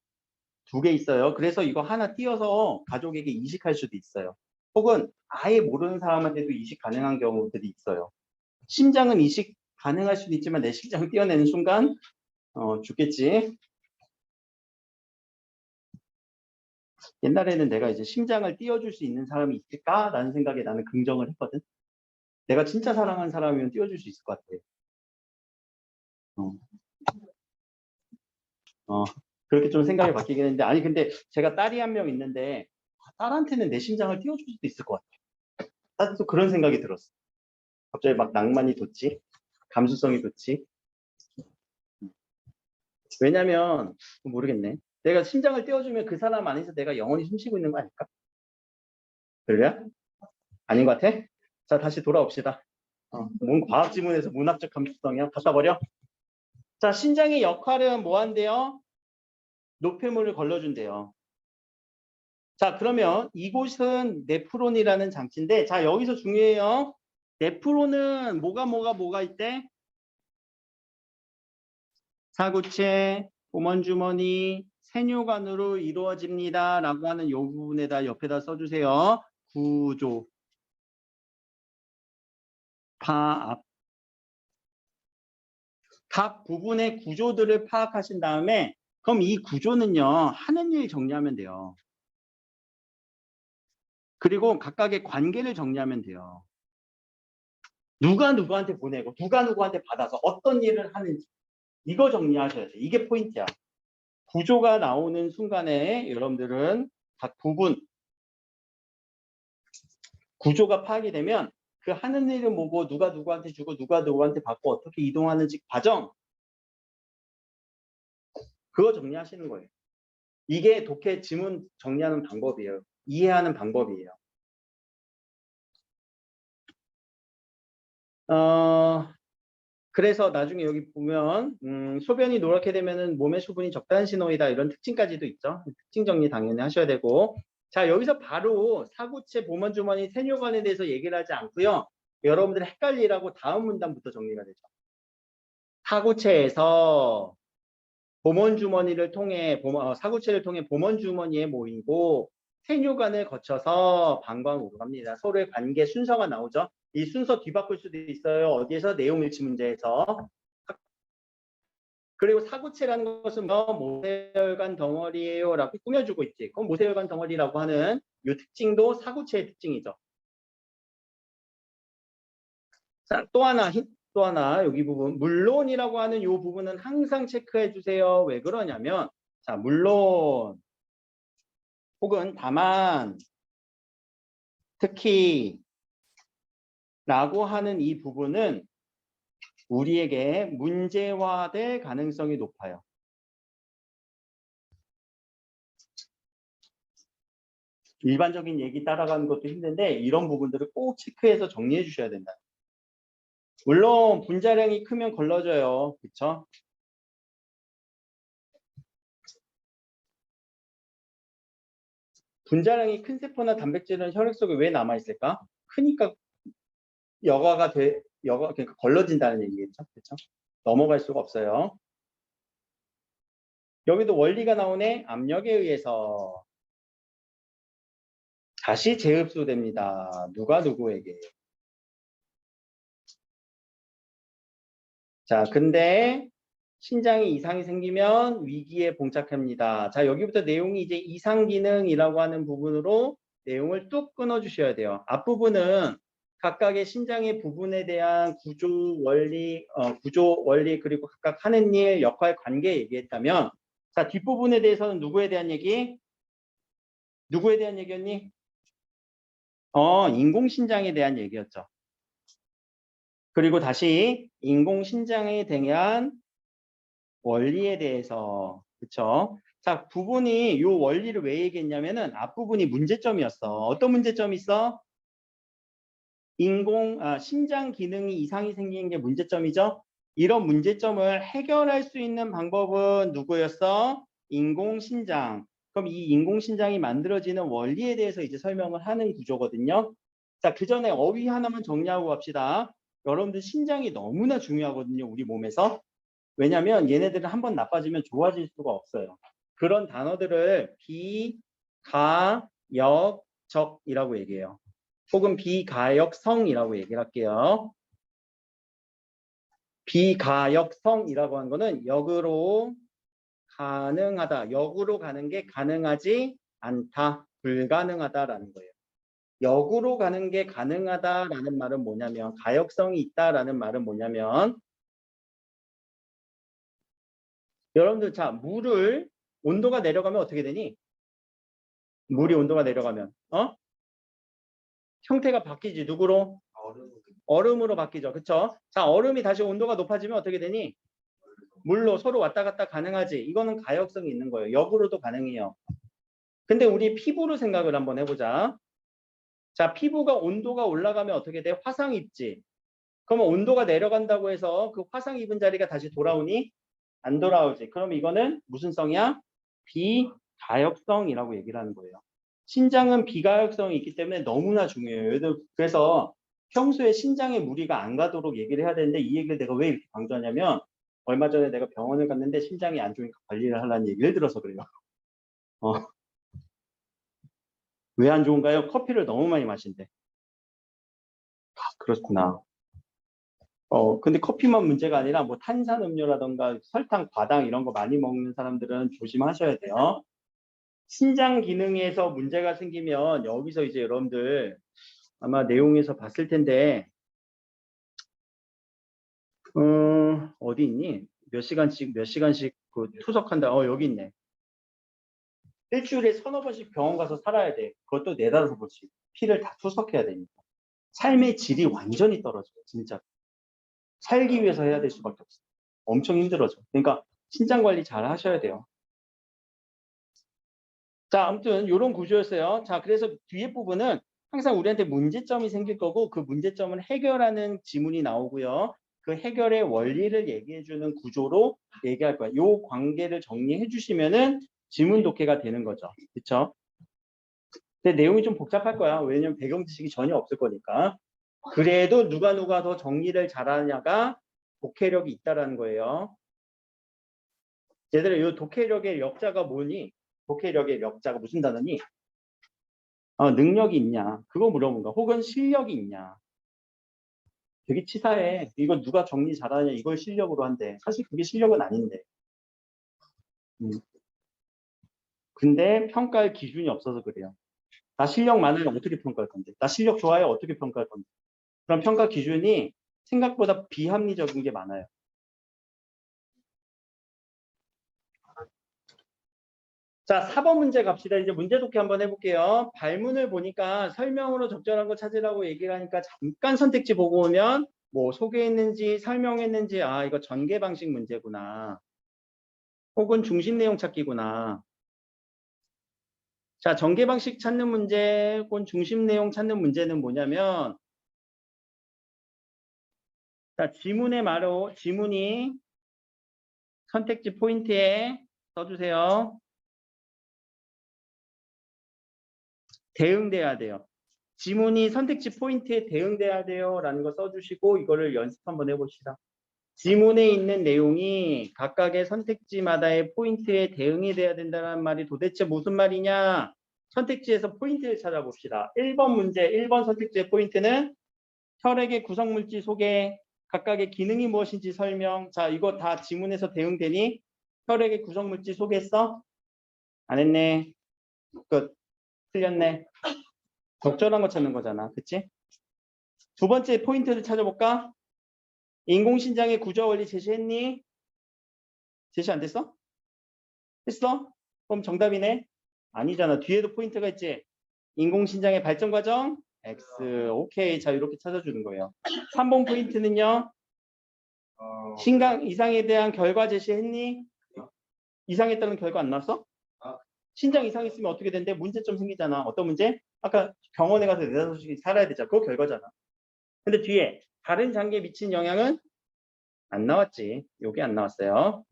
두 개 있어요. 그래서 이거 하나 띄어서 가족에게 이식할 수도 있어요. 혹은 아예 모르는 사람한테도 이식 가능한 경우들이 있어요. 심장은 이식 가능할 수도 있지만 내 심장 띄어내는 순간 죽겠지. 옛날에는 내가 이제 심장을 띄워줄 수 있는 사람이 있을까라는 생각에 나는 긍정을 했거든. 내가 진짜 사랑하는 사람이면 띄워줄 수 있을 것 같아. 어, 어, 그렇게 좀 생각이 바뀌긴 했는데, 아니 근데 제가 딸이 한 명 있는데 딸한테는 내 심장을 띄워줄 수도 있을 것 같아. 나도 또 그런 생각이 들었어. 갑자기 막 낭만이 돋지, 감수성이 돋지. 왜냐면 모르겠네. 내가 심장을 띄워주면 그 사람 안에서 내가 영원히 숨쉬고 있는 거 아닐까? 그래? 아닌 것 같아? 자, 다시 돌아옵시다. 뭔 과학 지문에서 문학적 감수성이야? 갖다 버려. 자, 신장의 역할은 뭐 한대요? 노폐물을 걸러준대요. 자, 그러면 이곳은 네프론이라는 장치인데, 자, 여기서 중요해요. 네프론은 뭐가 있대? 사구체, 고먼주머니, 세뇨관으로 이루어집니다. 라고 하는 요 부분에다 옆에다 써주세요. 구조, 파압. 각 부분의 구조들을 파악하신 다음에 그럼 이 구조는요. 하는 일 정리하면 돼요. 그리고 각각의 관계를 정리하면 돼요. 누가 누구한테 보내고 누가 누구한테 받아서 어떤 일을 하는지 이거 정리하셔야 돼. 이게 포인트야. 구조가 나오는 순간에 여러분들은 각 부분 구조가 파악이 되면 그 하는 일은 뭐고 누가 누구한테 주고 누가 누구한테 받고 어떻게 이동하는지 과정 그거 정리하시는 거예요. 이게 독해 지문 정리하는 방법이에요. 이해하는 방법이에요. 그래서 나중에 여기 보면 소변이 노랗게 되면은 몸의 수분이 적다는 신호이다. 이런 특징까지도 있죠. 특징 정리 당연히 하셔야 되고. 자, 여기서 바로 사구체, 보먼주머니, 세뇨관에 대해서 얘기를 하지 않고요. 여러분들이 헷갈리라고 다음 문단부터 정리가 되죠. 사구체에서 보먼주머니를 통해 사구체를 통해 보먼주머니에 모이고 세뇨관을 거쳐서 방광으로 갑니다. 서로의 관계 순서가 나오죠. 이 순서 뒤바꿀 수도 있어요. 어디에서? 내용 일치 문제에서. 그리고 사구체라는 것은 모세혈관 덩어리예요 라고 꾸며주고 있지. 그럼 모세혈관 덩어리라고 하는 이 특징도 사구체의 특징이죠. 자, 또 하나 여기 부분 물론이라고 하는 이 부분은 항상 체크해 주세요. 왜 그러냐면 자, 물론 혹은 다만 특히 라고 하는 이 부분은 우리에게 문제화될 가능성이 높아요. 일반적인 얘기 따라가는 것도 힘든데 이런 부분들을 꼭 체크해서 정리해 주셔야 된다. 물론 분자량이 크면 걸러져요. 그렇죠? 분자량이 큰 세포나 단백질은 혈액 속에 왜 남아있을까? 크니까 그러니까 걸러진다는 얘기겠죠. 그렇죠? 넘어갈 수가 없어요. 여기도 원리가 나오네. 압력에 의해서 다시 재흡수됩니다. 누가 누구에게. 자, 근데 신장에 이상이 생기면 위기에 봉착합니다. 자, 여기부터 내용이 이제 이상 기능이라고 하는 부분으로 내용을 뚝 끊어 주셔야 돼요. 앞부분은 각각의 신장의 부분에 대한 구조 원리 그리고 각각 하는 일, 역할, 관계 얘기했다면 자, 뒷부분에 대해서는 누구에 대한 얘기? 누구에 대한 얘기였니? 인공신장에 대한 얘기였죠. 그리고 다시 인공신장에 대한 원리에 대해서 그쵸? 자, 부분이 요 원리를 왜 얘기했냐면은 앞부분이 문제점이었어. 어떤 문제점이 있어? 신장 기능이 이상이 생기는 게 문제점이죠. 이런 문제점을 해결할 수 있는 방법은 누구였어? 인공신장. 그럼 이 인공신장이 만들어지는 원리에 대해서 이제 설명을 하는 구조거든요. 자, 그 전에 어휘 하나만 정리하고 갑시다. 여러분들 신장이 너무나 중요하거든요, 우리 몸에서. 왜냐하면 얘네들은 한번 나빠지면 좋아질 수가 없어요. 그런 단어들을 비가역적이라고 얘기해요. 혹은 비가역성이라고 얘기를 할게요. 비가역성이라고 하는 거는 역으로 가능하다. 역으로 가는 게 가능하지 않다. 불가능하다라는 거예요. 역으로 가는 게 가능하다라는 말은 뭐냐면 가역성이 있다라는 말은 뭐냐면 여러분들 자 물을 온도가 내려가면 어떻게 되니? 물이 온도가 내려가면 형태가 바뀌지. 누구로? 얼음으로 바뀌죠. 그쵸? 자, 얼음이 다시 온도가 높아지면 어떻게 되니? 물로 서로 왔다 갔다 가능하지. 이거는 가역성이 있는 거예요. 역으로도 가능해요. 근데 우리 피부로 생각을 한번 해보자. 자, 피부가 온도가 올라가면 어떻게 돼? 화상 입지. 그러면 온도가 내려간다고 해서 그 화상 입은 자리가 다시 돌아오니? 안 돌아오지. 그럼 이거는 무슨 성이야? 비가역성이라고 얘기를 하는 거예요. 신장은 비가역성이 있기 때문에 너무나 중요해요. 그래서 평소에 신장에 무리가 안 가도록 얘기를 해야 되는데 이 얘기를 내가 왜 이렇게 강조하냐면 얼마 전에 내가 병원을 갔는데 신장이 안 좋으니까 관리를 하라는 얘기를 들어서 그래요. 왜 안 좋은가요? 커피를 너무 많이 마신대. 그렇구나. 근데 커피만 문제가 아니라 뭐 탄산음료라던가 설탕, 과당 이런 거 많이 먹는 사람들은 조심하셔야 돼요. 신장 기능에서 문제가 생기면 여기서 이제 여러분들 아마 내용에서 봤을 텐데 어디 있니? 몇 시간씩 그 투석한다. 여기 있네. 일주일에 서너 번씩 병원 가서 살아야 돼. 그것도 네다섯 번씩. 피를 다 투석해야 되니까. 삶의 질이 완전히 떨어져요. 진짜. 살기 위해서 해야 될 수밖에 없어요. 엄청 힘들어져. 그러니까 신장 관리 잘 하셔야 돼요. 자, 아무튼 이런 구조였어요. 자, 그래서 뒤에 부분은 항상 우리한테 문제점이 생길 거고 그 문제점을 해결하는 지문이 나오고요. 그 해결의 원리를 얘기해주는 구조로 얘기할 거야. 요 관계를 정리해 주시면은 지문 독해가 되는 거죠. 그렇죠? 근데 내용이 좀 복잡할 거야. 왜냐면 배경 지식이 전혀 없을 거니까. 그래도 누가 더 정리를 잘하냐가 독해력이 있다라는 거예요. 얘들아, 이 독해력의 역자가 뭐니? 독해력의 역자가 무슨 단어니? 능력이 있냐? 그거 물어본 거야. 혹은 실력이 있냐? 되게 치사해. 이거 누가 정리 잘하냐? 이걸 실력으로 한대. 사실 그게 실력은 아닌데. 음. 근데 평가할 기준이 없어서 그래요. 나 실력 많으면 어떻게 평가할 건데? 나 실력 좋아요? 어떻게 평가할 건데? 그럼 평가 기준이 생각보다 비합리적인 게 많아요. 자, 4번 문제 갑시다. 이제 문제 독해 한번 해볼게요. 발문을 보니까 설명으로 적절한 거 찾으라고 얘기를 하니까 잠깐 선택지 보고 오면 뭐 소개했는지 설명했는지 이거 전개 방식 문제구나. 혹은 중심 내용 찾기구나. 자, 전개 방식 찾는 문제 혹은 중심 내용 찾는 문제는 뭐냐면 자, 지문이 선택지 포인트에 써주세요. 대응돼야 돼요. 지문이 선택지 포인트에 대응돼야 돼요 라는 거 써주시고 이거를 연습 한번 해봅시다. 지문에 있는 내용이 각각의 선택지마다의 포인트에 대응이 돼야 된다는 말이 도대체 무슨 말이냐? 선택지에서 포인트를 찾아봅시다. 1번 문제, 1번 선택지의 포인트는 혈액의 구성물질 소개, 각각의 기능이 무엇인지 설명. 자, 이거 다 지문에서 대응되니? 혈액의 구성물질 소개했어? 안 했네. 끝. 틀렸네. 적절한 거 찾는 거잖아. 그치? 두 번째 포인트를 찾아볼까? 인공신장의 구조 원리 제시했니? 제시 안 됐어? 했어? 그럼 정답이네? 아니잖아. 뒤에도 포인트가 있지? 인공신장의 발전 과정? X. 오케이. 자, 이렇게 찾아주는 거예요. 3번 포인트는요? 신강 이상에 대한 결과 제시했니? 이상했다는 결과 안 나왔어? 신장 이상했으면 어떻게 된대? 문제점 생기잖아. 어떤 문제? 아까 병원에 가서 내다섯이 살아야 되잖아. 그거 결과잖아. 근데 뒤에 다른 장기에 미친 영향은 안 나왔지. 요게 안 나왔어요.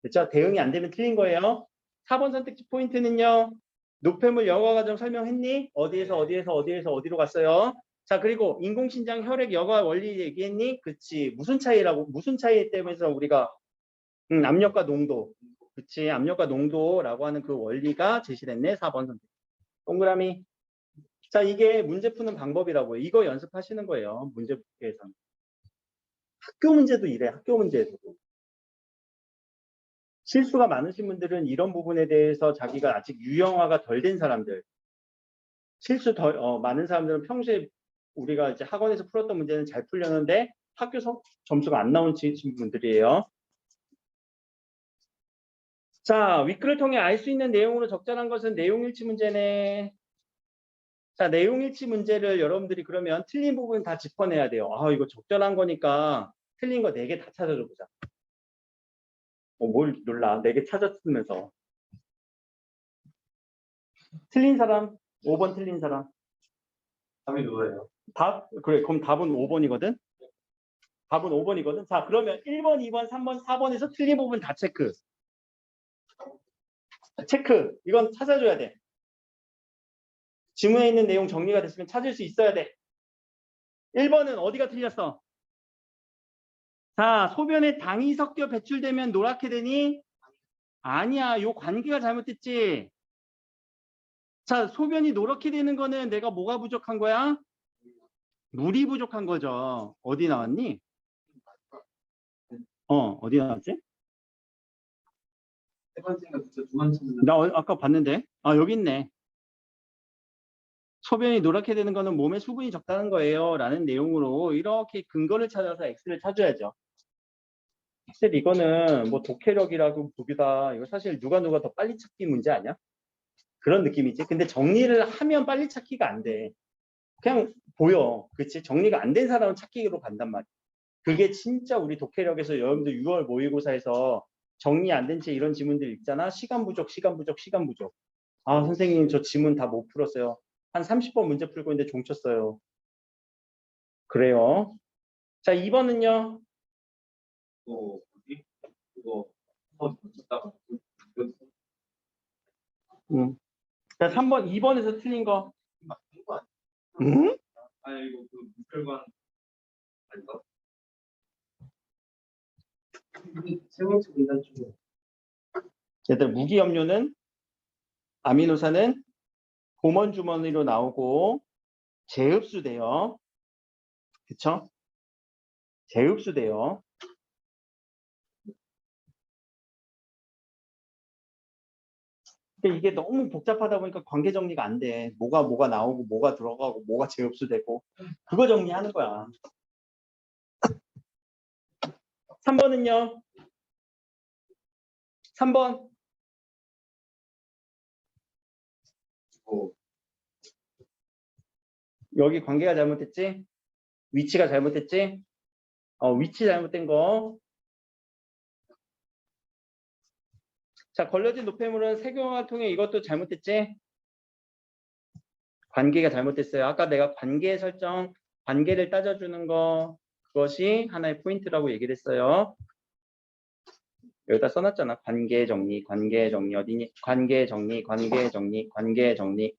그렇죠? 대응이 안 되면 틀린 거예요. 4번 선택지 포인트는요. 노폐물 여과 과정 설명했니? 어디에서 어디로 갔어요? 자, 그리고 인공신장 혈액 여과 원리 얘기했니? 그치. 무슨 차이 때문에 우리가 압력과 농도. 그치. 압력과 농도라고 하는 그 원리가 제시됐네. 4번 선택. 동그라미. 자, 이게 문제 푸는 방법이라고요. 이거 연습하시는 거예요. 문제 풀기에서. 학교 문제도 이래. 학교 문제에서도. 실수가 많으신 분들은 이런 부분에 대해서 자기가 아직 유형화가 덜 된 사람들, 실수 많은 사람들은 평소에 우리가 이제 학원에서 풀었던 문제는 잘 풀렸는데 학교 점수가 안 나온 분들이에요. 자, 위크를 통해 알 수 있는 내용으로 적절한 것은 내용일치 문제네. 자, 내용일치 문제를 여러분들이 그러면 틀린 부분 다 짚어내야 돼요. 이거 적절한 거니까 틀린 거 4개 다 찾아줘 보자. 뭘 놀라. 4개 찾았으면서. 틀린 사람, 5번 틀린 사람. 답이 누구예요? 그래. 그럼 답은 5번이거든. 답은 5번이거든. 자, 그러면 1번, 2번, 3번, 4번에서 틀린 부분 다 체크. 체크. 이건 찾아줘야 돼. 지문에 있는 내용 정리가 됐으면 찾을 수 있어야 돼. 1번은 어디가 틀렸어? 자, 소변에 당이 섞여 배출되면 노랗게 되니? 아니야. 요 관계가 잘못됐지. 자, 소변이 노랗게 되는 거는 내가 뭐가 부족한 거야? 물이 부족한 거죠. 어디 나왔니? 어디 나왔지? 세 번째가 진짜 두 번째는 나 아까 봤는데. 여기 있네. 소변이 노랗게 되는 거는 몸에 수분이 적다는 거예요. 라는 내용으로 이렇게 근거를 찾아서 X를 찾아야죠. 사실 이거는 뭐 독해력이라고 보기다. 이거 사실 누가 더 빨리 찾기 문제 아니야? 그런 느낌이지. 근데 정리를 하면 빨리 찾기가 안 돼. 그냥 보여. 그치? 정리가 안 된 사람은 찾기로 간단 말이야. 그게 진짜 우리 독해력에서 여러분들 6월 모의고사에서 정리 안 된 채 이런 지문들 있잖아. 시간 부족. 선생님 저 지문 다 못 풀었어요. 한 30번 문제 풀고 있는데 종 쳤어요. 그래요. 자, 2번은요. 그거 쳤다가 자, 3번, 2번에서 틀린 거. 맞는 거 아니야? 응? 아니 이거 그 무혈관 아닌가? 세 번째 문단 중에 얘들 무기염료는 아미노산은 고먼 주머니로 나오고 재흡수돼요. 그쵸? 재흡수돼요. 근데 이게 너무 복잡하다 보니까 관계 정리가 안 돼. 뭐가 나오고 뭐가 들어가고 뭐가 재흡수되고 그거 정리하는 거야. 3번은요. 3번. 여기 관계가 잘못됐지? 위치가 잘못됐지? 위치 잘못된 거. 자, 걸러진 노폐물은 세균을 통해 이것도 잘못됐지? 관계가 잘못됐어요. 아까 내가 관계 설정, 관계를 따져주는 거, 그것이 하나의 포인트라고 얘기를 했어요. 여기다 써놨잖아. 관계 정리, 관계 정리 어디니? 관계 정리, 관계 정리, 관계 정리.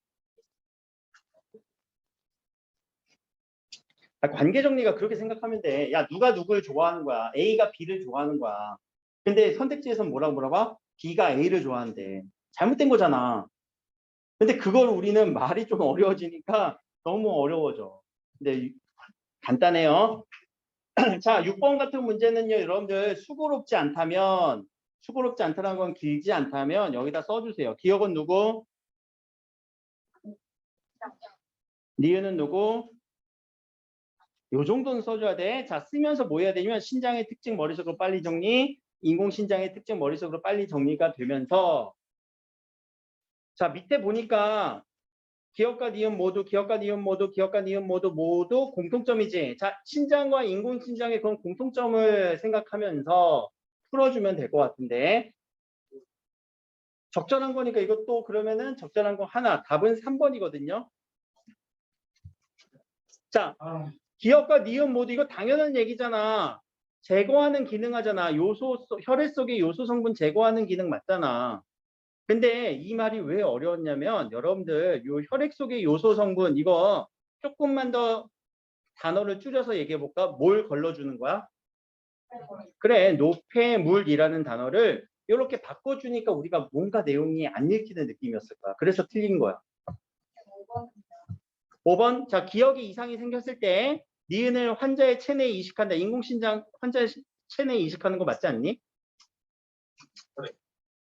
관계 정리가 그렇게 생각하면 돼. 야, 누가 누구를 좋아하는 거야? A가 B를 좋아하는 거야. 근데 선택지에서 뭐라고 물어봐? B가 A를 좋아한대. 잘못된 거잖아. 근데 그걸 우리는 말이 좀 어려워지니까 너무 어려워져. 근데 간단해요. 자, 6번 같은 문제는요, 여러분들 수고롭지 않다면, 수고롭지 않다는 건 길지 않다면 여기다 써주세요. 기억은 누구? 니은은 누구? 요 정도는 써줘야 돼. 자, 쓰면서 뭐 해야 되냐면 신장의 특징 머릿속으로 빨리 정리, 인공신장의 특징 머릿속으로 빨리 정리가 되면서 자, 밑에 보니까 기억과 니은 모두, 기억과 니은 모두, 기억과 니은 모두 공통점이지. 자, 신장과 인공신장의 그런 공통점을 생각하면서 풀어주면 될 것 같은데 적절한 거니까 이것도 그러면은 적절한 거 하나. 답은 3번이거든요. 자, 기억과 니은 모두 이거 당연한 얘기잖아. 제거하는 기능 하잖아. 혈액 속의 요소 성분 제거하는 기능 맞잖아. 근데 이 말이 왜 어려웠냐면 여러분들 요 혈액 속의 요소 성분 이거 조금만 더 단어를 줄여서 얘기해 볼까? 뭘 걸러주는 거야? 그래, 노폐물이라는 단어를 이렇게 바꿔주니까 우리가 뭔가 내용이 안 읽히는 느낌이었을 거야. 그래서 틀린 거야. 5번. 자, 기억에 이상이 생겼을 때 니은을 환자의 체내에 이식한다. 인공신장 환자의 체내에 이식하는 거 맞지 않니?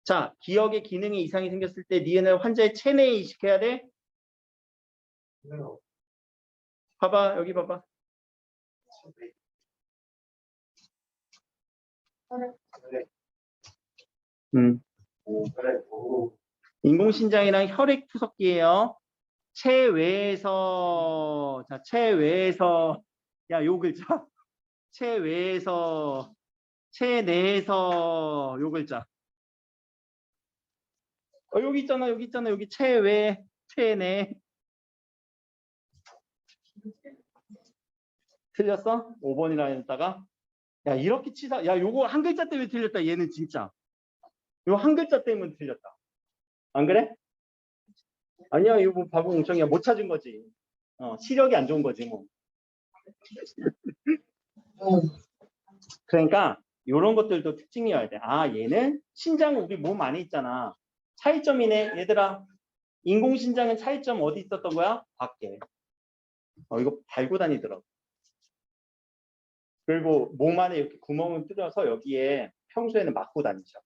자, 기억의 기능에 이상이 생겼을 때 니은을 환자의 체내에 이식해야 돼? 봐봐, 여기 봐봐. 인공신장이랑 혈액 투석기예요. 체외에서 자, 체외에서 야, 요 글자. 체외에서 체내에서 요 글자. 여기 있잖아. 여기 있잖아. 여기 체외, 체내. 틀렸어? 5번이라 했다가 야, 이렇게 치사. 야, 요거 한 글자 때문에 틀렸다. 얘는 진짜. 요 한 글자 때문에 틀렸다. 안 그래? 아니야, 이거 뭐 바보 멍청이야. 못 찾은 거지. 시력이 안 좋은 거지, 뭐. 그러니까 이런 것들도 특징이어야 돼. 아, 얘는 신장은 우리 몸 안에 있잖아. 차이점이네. 얘들아, 인공신장은 차이점 어디 있었던 거야? 밖에. 이거 달고 다니더라고. 그리고 몸 안에 이렇게 구멍을 뚫어서 여기에 평소에는 막고 다니죠.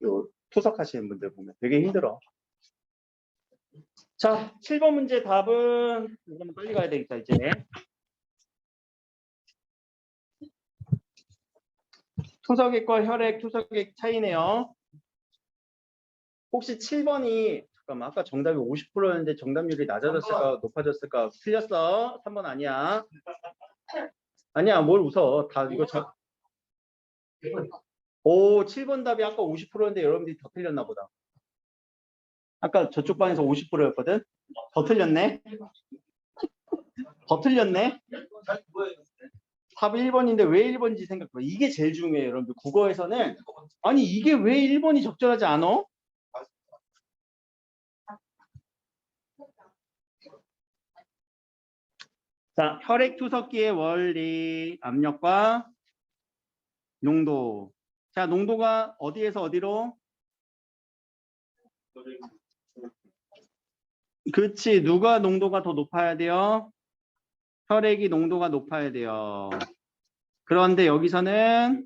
요 투석하시는 분들 보면 되게 힘들어. 자, 7번 문제 답은 이거는 빨리 가야 되겠다, 이제. 투석액과 혈액, 투석액 차이네요. 혹시 7번이 잠깐만 아까 정답이 50%였는데 정답률이 낮아졌을까 높아졌을까? 틀렸어. 3번 아니야. 아니야, 뭘 웃어. 다 이거 오, 7번 답이 아까 50%였는데 여러분들이 더 틀렸나 보다. 아까 저쪽 반에서 50%였거든. 더 틀렸네. 더 틀렸네. 답 1번인데 왜 1번인지 생각해봐. 이게 제일 중요해요, 여러분들. 국어에서는 아니 이게 왜 1번이 적절하지 않아? 자, 혈액투석기의 원리, 압력과 농도. 자, 농도가 어디에서 어디로? 그치, 누가 농도가 더 높아야 돼요? 혈액이 농도가 높아야 돼요. 그런데 여기서는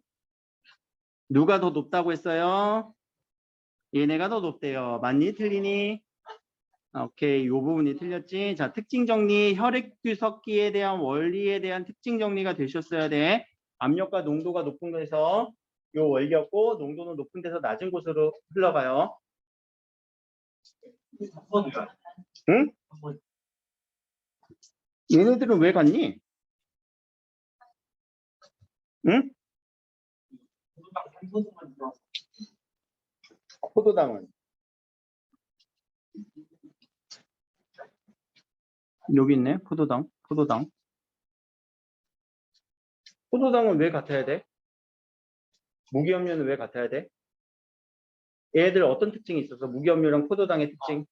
누가 더 높다고 했어요? 얘네가 더 높대요. 맞니? 틀리니? 오케이, 요 부분이 틀렸지. 자, 특징 정리, 혈액투석기에 대한 원리에 대한 특징 정리가 되셨어야 돼. 압력과 농도가 높은 곳에서 요 원리였고, 농도는 높은 데서 낮은 곳으로 흘러가요. 응? 얘네들은 왜 갔니? 응? 포도당은 여기 있네. 포도당. 포도당은 왜 같아야 돼? 무기염료는 왜 같아야 돼? 얘들 어떤 특징이 있어서 무기염료랑 포도당의 특징?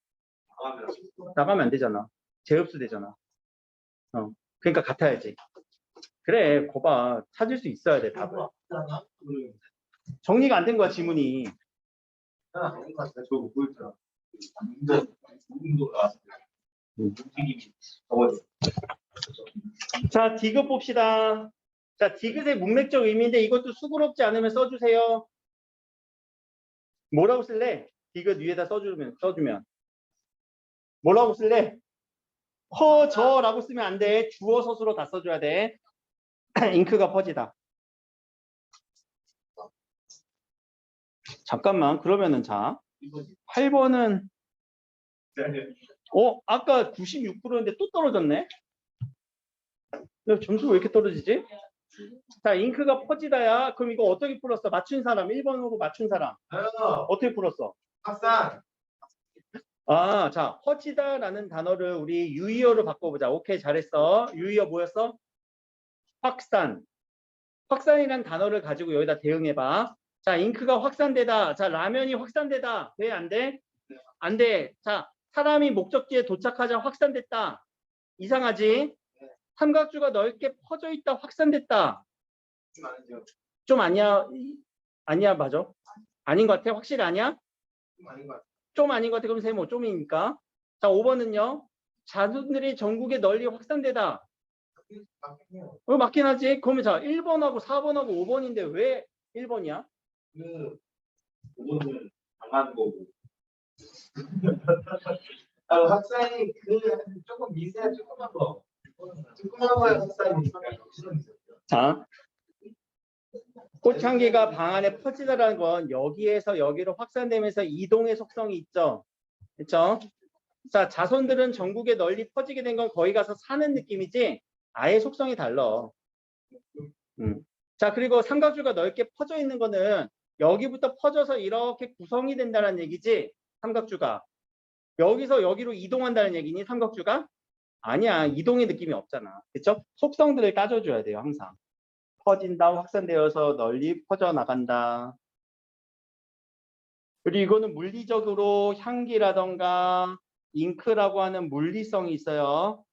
나가면 안 되잖아. 재흡수되잖아. 그러니까 같아야지. 그래, 거봐. 찾을 수 있어야 돼, 답을. 정리가 안 된 거야, 지문이. 자, 디귿 봅시다. 자, 디귿의 문맥적 의미인데 이것도 수고롭지 않으면 써주세요. 뭐라고 쓸래? 디귿 위에다 써주면. 뭐라고 쓸래? 퍼져라고 쓰면 안 돼. 주어 서술로 다 써줘야 돼. 잉크가 퍼지다. 잠깐만. 그러면은 자, 8번은 아까 96%인데 또 떨어졌네. 점수 왜 이렇게 떨어지지? 자, 잉크가 퍼지다야. 그럼 이거 어떻게 풀었어? 맞춘 사람, 1번으로 맞춘 사람. 어떻게 풀었어? 확산. 아, 자, 퍼지다라는 단어를 우리 유의어로 바꿔보자. 오케이, 잘했어. 유의어 뭐였어? 확산. 확산이라는 단어를 가지고 여기다 대응해봐. 자, 잉크가 확산되다. 자, 라면이 확산되다. 돼? 안 돼? 안 돼. 자, 사람이 목적지에 도착하자 확산됐다. 이상하지? 삼각주가 넓게 퍼져 있다. 확산됐다. 좀 아니야. 아니야, 맞아. 아닌 것 같아. 확실히 아니야? 좀 아닌 것 같아. 그럼 세모 좀이니까. 자, 5번은요. 자손들이 전국에 널리 확산되다. 맞긴 하지. 그러면 자, 1번하고 4번하고 5번인데 왜 1번이야? 그거는 당한 거고. 확산이 조금 미세한 조그만 거에 확산이니까. 자, 꽃향기가 방 안에 퍼지다라는 건 여기에서 여기로 확산되면서 이동의 속성이 있죠. 그렇죠? 자, 자손들은 전국에 널리 퍼지게 된 건 거기 가서 사는 느낌이지 아예 속성이 달라. 자, 그리고 삼각주가 넓게 퍼져 있는 거는 여기부터 퍼져서 이렇게 구성이 된다는 얘기지. 삼각주가. 여기서 여기로 이동한다는 얘기니 삼각주가? 아니야. 이동의 느낌이 없잖아. 그렇죠? 속성들을 따져줘야 돼요. 항상. 퍼진다, 확산되어서 널리 퍼져나간다. 그리고 이거는 물리적으로 향기라던가 잉크라고 하는 물리성이 있어요.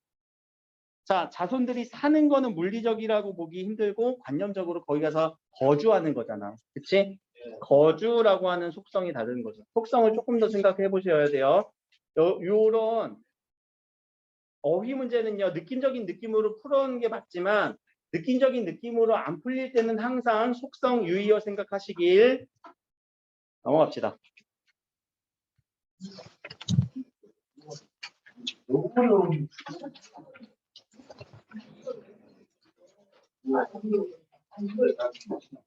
자, 자손들이 사는 거는 물리적이라고 보기 힘들고 관념적으로 거기 가서 거주하는 거잖아. 그치? 거주라고 하는 속성이 다른 거죠. 속성을 조금 더 생각해 보셔야 돼요. 요런 어휘 문제는요. 느낌적인 느낌으로 풀어오는 게 맞지만 느낌적인 느낌으로 안 풀릴 때는 항상 속성 유의어 생각하시길. 넘어갑시다.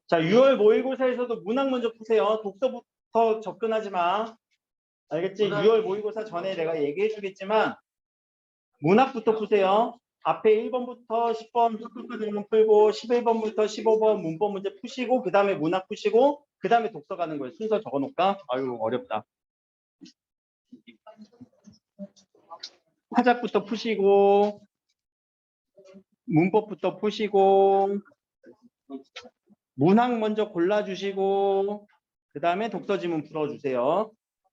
자, 6월 모의고사에서도 문학 먼저 푸세요. 독서부터 접근하지 마. 알겠지? 6월 모의고사 전에 내가 얘기해 주겠지만 문학부터 푸세요. 앞에 1번부터 10번 학교까지만 풀고 11번부터 15번 문법 문제 푸시고 그 다음에 문학 푸시고 그 다음에 독서 가는 거예요. 순서 적어놓을까? 아유 어렵다. 화작부터 푸시고 문법부터 푸시고 문학 먼저 골라주시고 그 다음에 독서 지문 풀어주세요.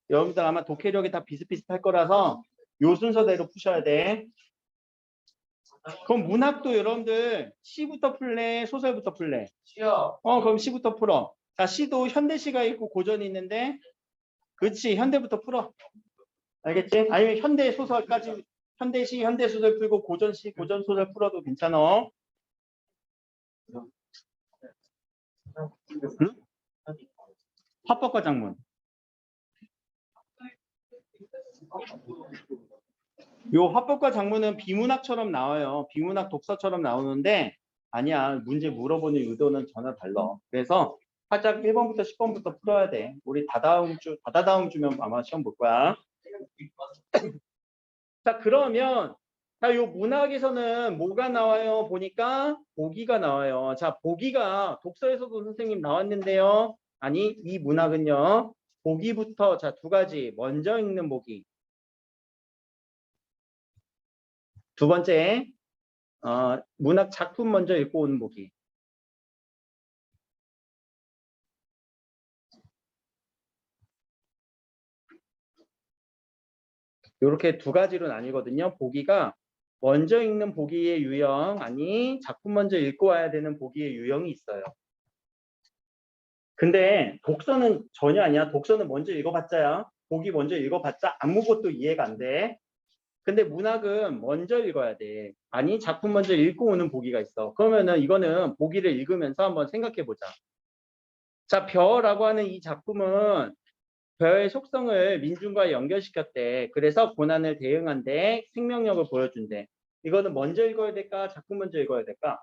여러분들 아마 독해력이 다 비슷비슷할 거라서 요 순서대로 푸셔야 돼. 그럼 문학도 여러분들 시부터 풀래? 소설부터 풀래? 시요. 그럼 시부터 풀어. 자, 시도 현대시가 있고 고전이 있는데 그치, 현대부터 풀어. 알겠지? 아니면 현대 소설까지 현대시, 현대소설 풀고 고전시, 고전소설 풀어도 괜찮아. 응? 화법과 작문. 요 화법과 작문은 비문학처럼 나와요. 비문학 독서처럼 나오는데 아니야. 문제 물어보는 의도는 전혀 달라. 그래서 살짝 1번부터 10번부터 풀어야 돼. 우리 다다다음 주면 아마 시험 볼 거야. 자, 그러면 자, 요 문학에서는 뭐가 나와요? 보니까 보기가 나와요. 자, 보기가 독서에서도 선생님 나왔는데요. 아니, 이 문학은요. 보기부터 자, 두 가지. 먼저 읽는 보기. 두 번째, 문학 작품 먼저 읽고 오는 보기. 이렇게 두 가지로 나뉘거든요. 보기가 먼저 읽는 보기의 유형, 아니 작품 먼저 읽고 와야 되는 보기의 유형이 있어요. 근데 독서는 전혀 아니야. 독서는 먼저 읽어봤자야. 보기 먼저 읽어봤자 아무것도 이해가 안 돼. 근데 문학은 먼저 읽어야 돼. 아니 작품 먼저 읽고 오는 보기가 있어. 그러면은 이거는 보기를 읽으면서 한번 생각해 보자. 자, 벼라고 하는 이 작품은 벼의 속성을 민중과 연결시켰대. 그래서 고난을 대응한대. 생명력을 보여준대. 이거는 먼저 읽어야 될까? 작품 먼저 읽어야 될까?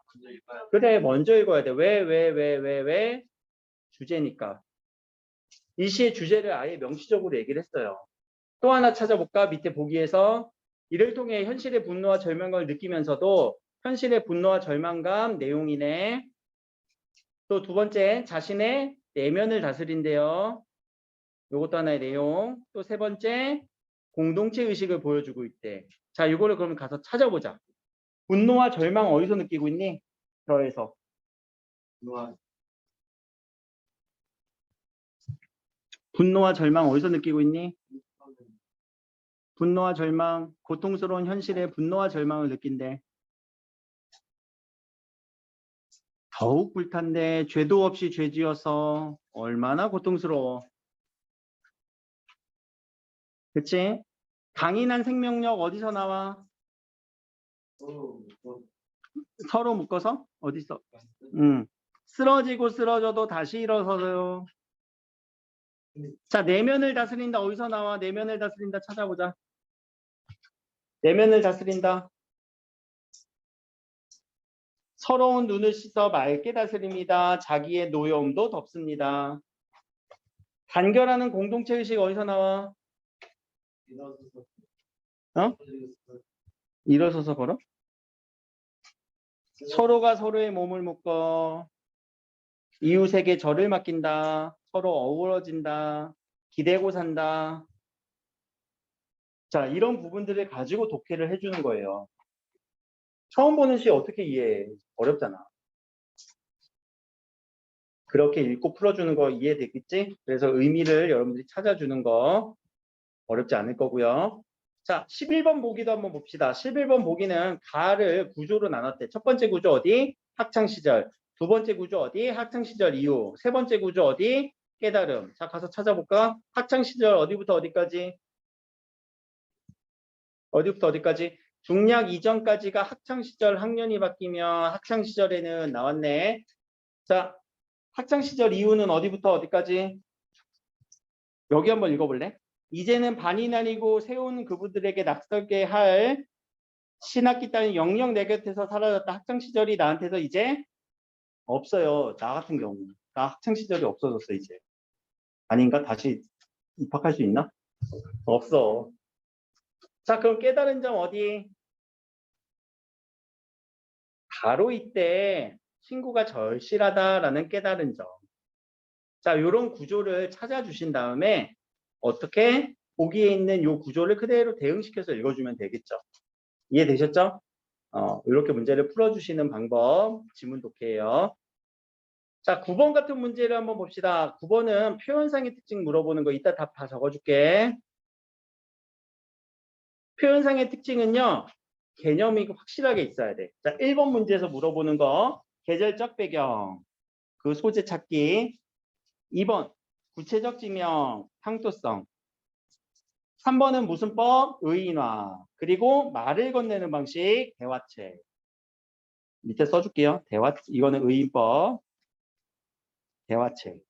그래, 먼저 읽어야 돼. 왜? 주제니까. 이 시의 주제를 아예 명시적으로 얘기를 했어요. 또 하나 찾아볼까? 밑에 보기에서 이를 통해 현실의 분노와 절망감을 느끼면서도 현실의 분노와 절망감 내용이네. 또 두 번째, 자신의 내면을 다스린대요. 요것도 하나의 내용. 또 세 번째, 공동체 의식을 보여주고 있대. 자, 이거를 그러면 가서 찾아보자. 분노와 절망 어디서 느끼고 있니? 저에서. 분노와 절망 어디서 느끼고 있니? 분노와 절망, 고통스러운 현실에 분노와 절망을 느낀대. 더욱 불탄데 죄도 없이 죄 지어서 얼마나 고통스러워. 그치? 강인한 생명력 어디서 나와? 서로 묶어서? 어디서? 쓰러지고 쓰러져도 다시 일어서요. 자, 내면을 다스린다. 어디서 나와? 내면을 다스린다. 찾아보자. 내면을 다스린다. 서러운 눈을 씻어 맑게 다스립니다. 자기의 노여움도 덮습니다. 단결하는 공동체 의식 어디서 나와? 일어서서 걸어? 서로가 서로의 몸을 묶어 이웃에게 절을 맡긴다. 서로 어우러진다. 기대고 산다. 자, 이런 부분들을 가지고 독해를 해주는 거예요. 처음 보는 시 어떻게 이해해? 어렵잖아. 그렇게 읽고 풀어주는 거 이해되겠지? 그래서 의미를 여러분들이 찾아주는 거 어렵지 않을 거고요. 자, 11번 보기도 한번 봅시다. 11번 보기는 가를 구조로 나눴대. 첫 번째 구조 어디? 학창시절. 두 번째 구조 어디? 학창시절 이후. 세 번째 구조 어디? 깨달음. 자, 가서 찾아볼까? 학창시절 어디부터 어디까지? 어디부터 어디까지? 중략 이전까지가 학창시절 학년이 바뀌면 학창시절에는 나왔네. 자, 학창시절 이후는 어디부터 어디까지? 여기 한번 읽어볼래? 이제는 반이 나뉘고 세운 그분들에게 낯설게 할 신학기 따윈 영영 내 곁에서 사라졌다. 학창시절이 나한테서 이제 없어요. 나 같은 경우. 나 학창시절이 없어졌어 이제. 아닌가? 다시 입학할 수 있나? 없어. 자, 그럼 깨달은 점 어디? 바로 이때 친구가 절실하다라는 깨달은 점. 자, 이런 구조를 찾아주신 다음에 어떻게 보기에 있는 요 구조를 그대로 대응시켜서 읽어주면 되겠죠. 이해되셨죠? 이렇게 문제를 풀어주시는 방법, 지문 독해예요. 자, 9번 같은 문제를 한번 봅시다. 9번은 표현상의 특징 물어보는 거 이따 답 다 적어줄게. 표현상의 특징은요, 개념이 확실하게 있어야 돼. 자, 1번 문제에서 물어보는 거, 계절적 배경, 그 소재 찾기. 2번, 구체적 지명, 상토성. 3번은 무슨 법? 의인화. 그리고 말을 건네는 방식, 대화책. 밑에 써줄게요. 이거는 의인법, 대화책.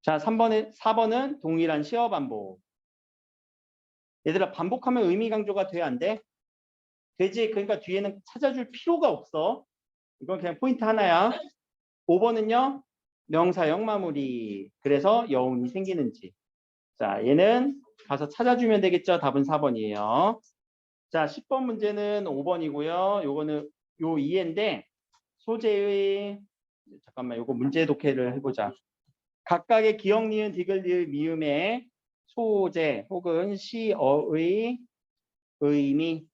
자, 4번은 동일한 시어 반복. 얘들아, 반복하면 의미 강조가 돼, 안 돼? 되지? 그러니까 뒤에는 찾아줄 필요가 없어. 이건 그냥 포인트 하나야. 5번은요, 명사형 마무리. 그래서 여운이 생기는지. 자, 얘는 가서 찾아주면 되겠죠? 답은 4번이에요. 자, 10번 문제는 5번이고요. 요거는 요 2인데 소재의 잠깐만 요거 문제 독해를 해보자. 각각의 기억, 니은, 디귿, 리을, 미음의 소재 혹은 시어의 의미,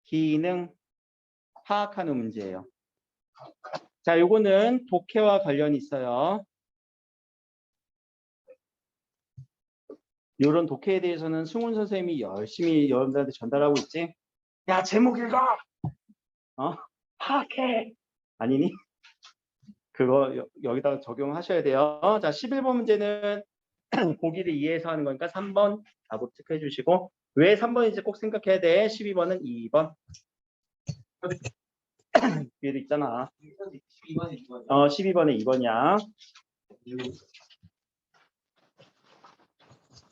기능 파악하는 문제예요. 자, 요거는 독해와 관련이 있어요. 이런 독해에 대해서는 승훈 선생님이 열심히 여러분들한테 전달하고 있지. 야, 제목 읽어! 파악해! 아니니? 그거 여기다가 적용하셔야 돼요. 자, 11번 문제는 보기를 이해해서 하는 거니까 3번 답을 체크해 주시고 왜 3번인지 꼭 생각해야 돼. 12번은 2번. 뒤에도 있잖아. 12번에 2번이야.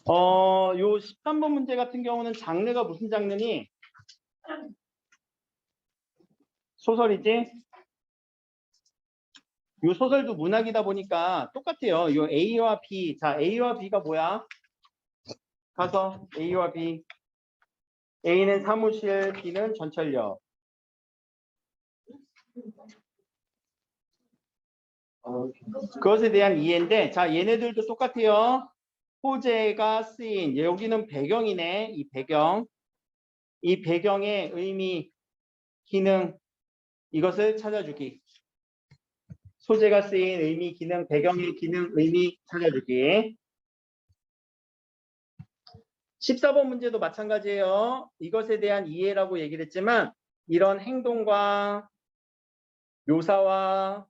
요 13번 문제 같은 경우는 장르가 무슨 장르니? 소설이지? 요 소설도 문학이다 보니까 똑같아요. 요 A와 B. 자, A와 B가 뭐야? 가서 A와 B. A는 사무실, B는 전철역. 그것에 대한 이해인데, 자, 얘네들도 똑같아요. 소재가 쓰인, 여기는 배경이네. 이 배경. 이 배경의 의미, 기능, 이것을 찾아주기. 소재가 쓰인 의미, 기능, 배경의 기능, 의미 찾아주기. 14번 문제도 마찬가지예요. 이것에 대한 이해라고 얘기를 했지만 이런 행동과 묘사와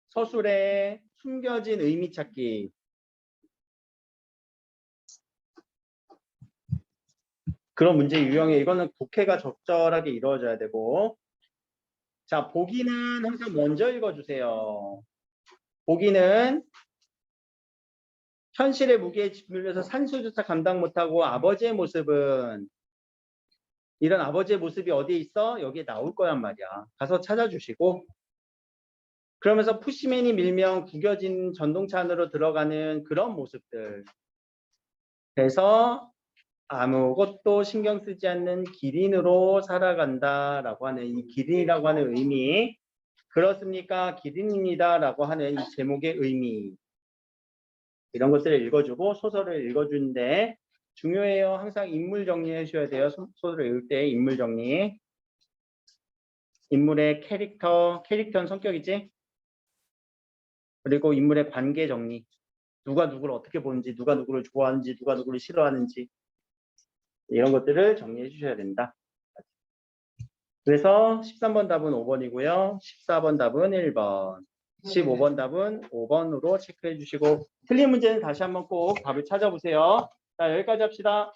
서술에 숨겨진 의미 찾기. 그런 문제 유형에 이거는 독해가 적절하게 이루어져야 되고. 자, 보기는 항상 먼저 읽어주세요. 보기는 현실의 무게에 짓눌려서 산소조차 감당 못하고 아버지의 모습은 이런 아버지의 모습이 어디에 있어? 여기에 나올 거란 말이야. 가서 찾아주시고 그러면서 푸시맨이 밀면 구겨진 전동차 안으로 들어가는 그런 모습들. 그래서 아무것도 신경 쓰지 않는 기린으로 살아간다라고 하는 이 기린이라고 하는 의미. 그렇습니까? 기린입니다라고 하는 이 제목의 의미. 이런 것들을 읽어주고 소설을 읽어주는데 중요해요. 항상 인물 정리해 주셔야 돼요. 소설을 읽을 때 인물 정리. 인물의 캐릭터는 성격이지. 그리고 인물의 관계 정리. 누가 누구를 어떻게 보는지, 누가 누구를 좋아하는지, 누가 누구를 싫어하는지 이런 것들을 정리해 주셔야 된다. 그래서 13번 답은 5번이고요. 14번 답은 1번. 15번 답은 5번으로 체크해 주시고 틀린 문제는 다시 한번 꼭 답을 찾아보세요. 자, 여기까지 합시다.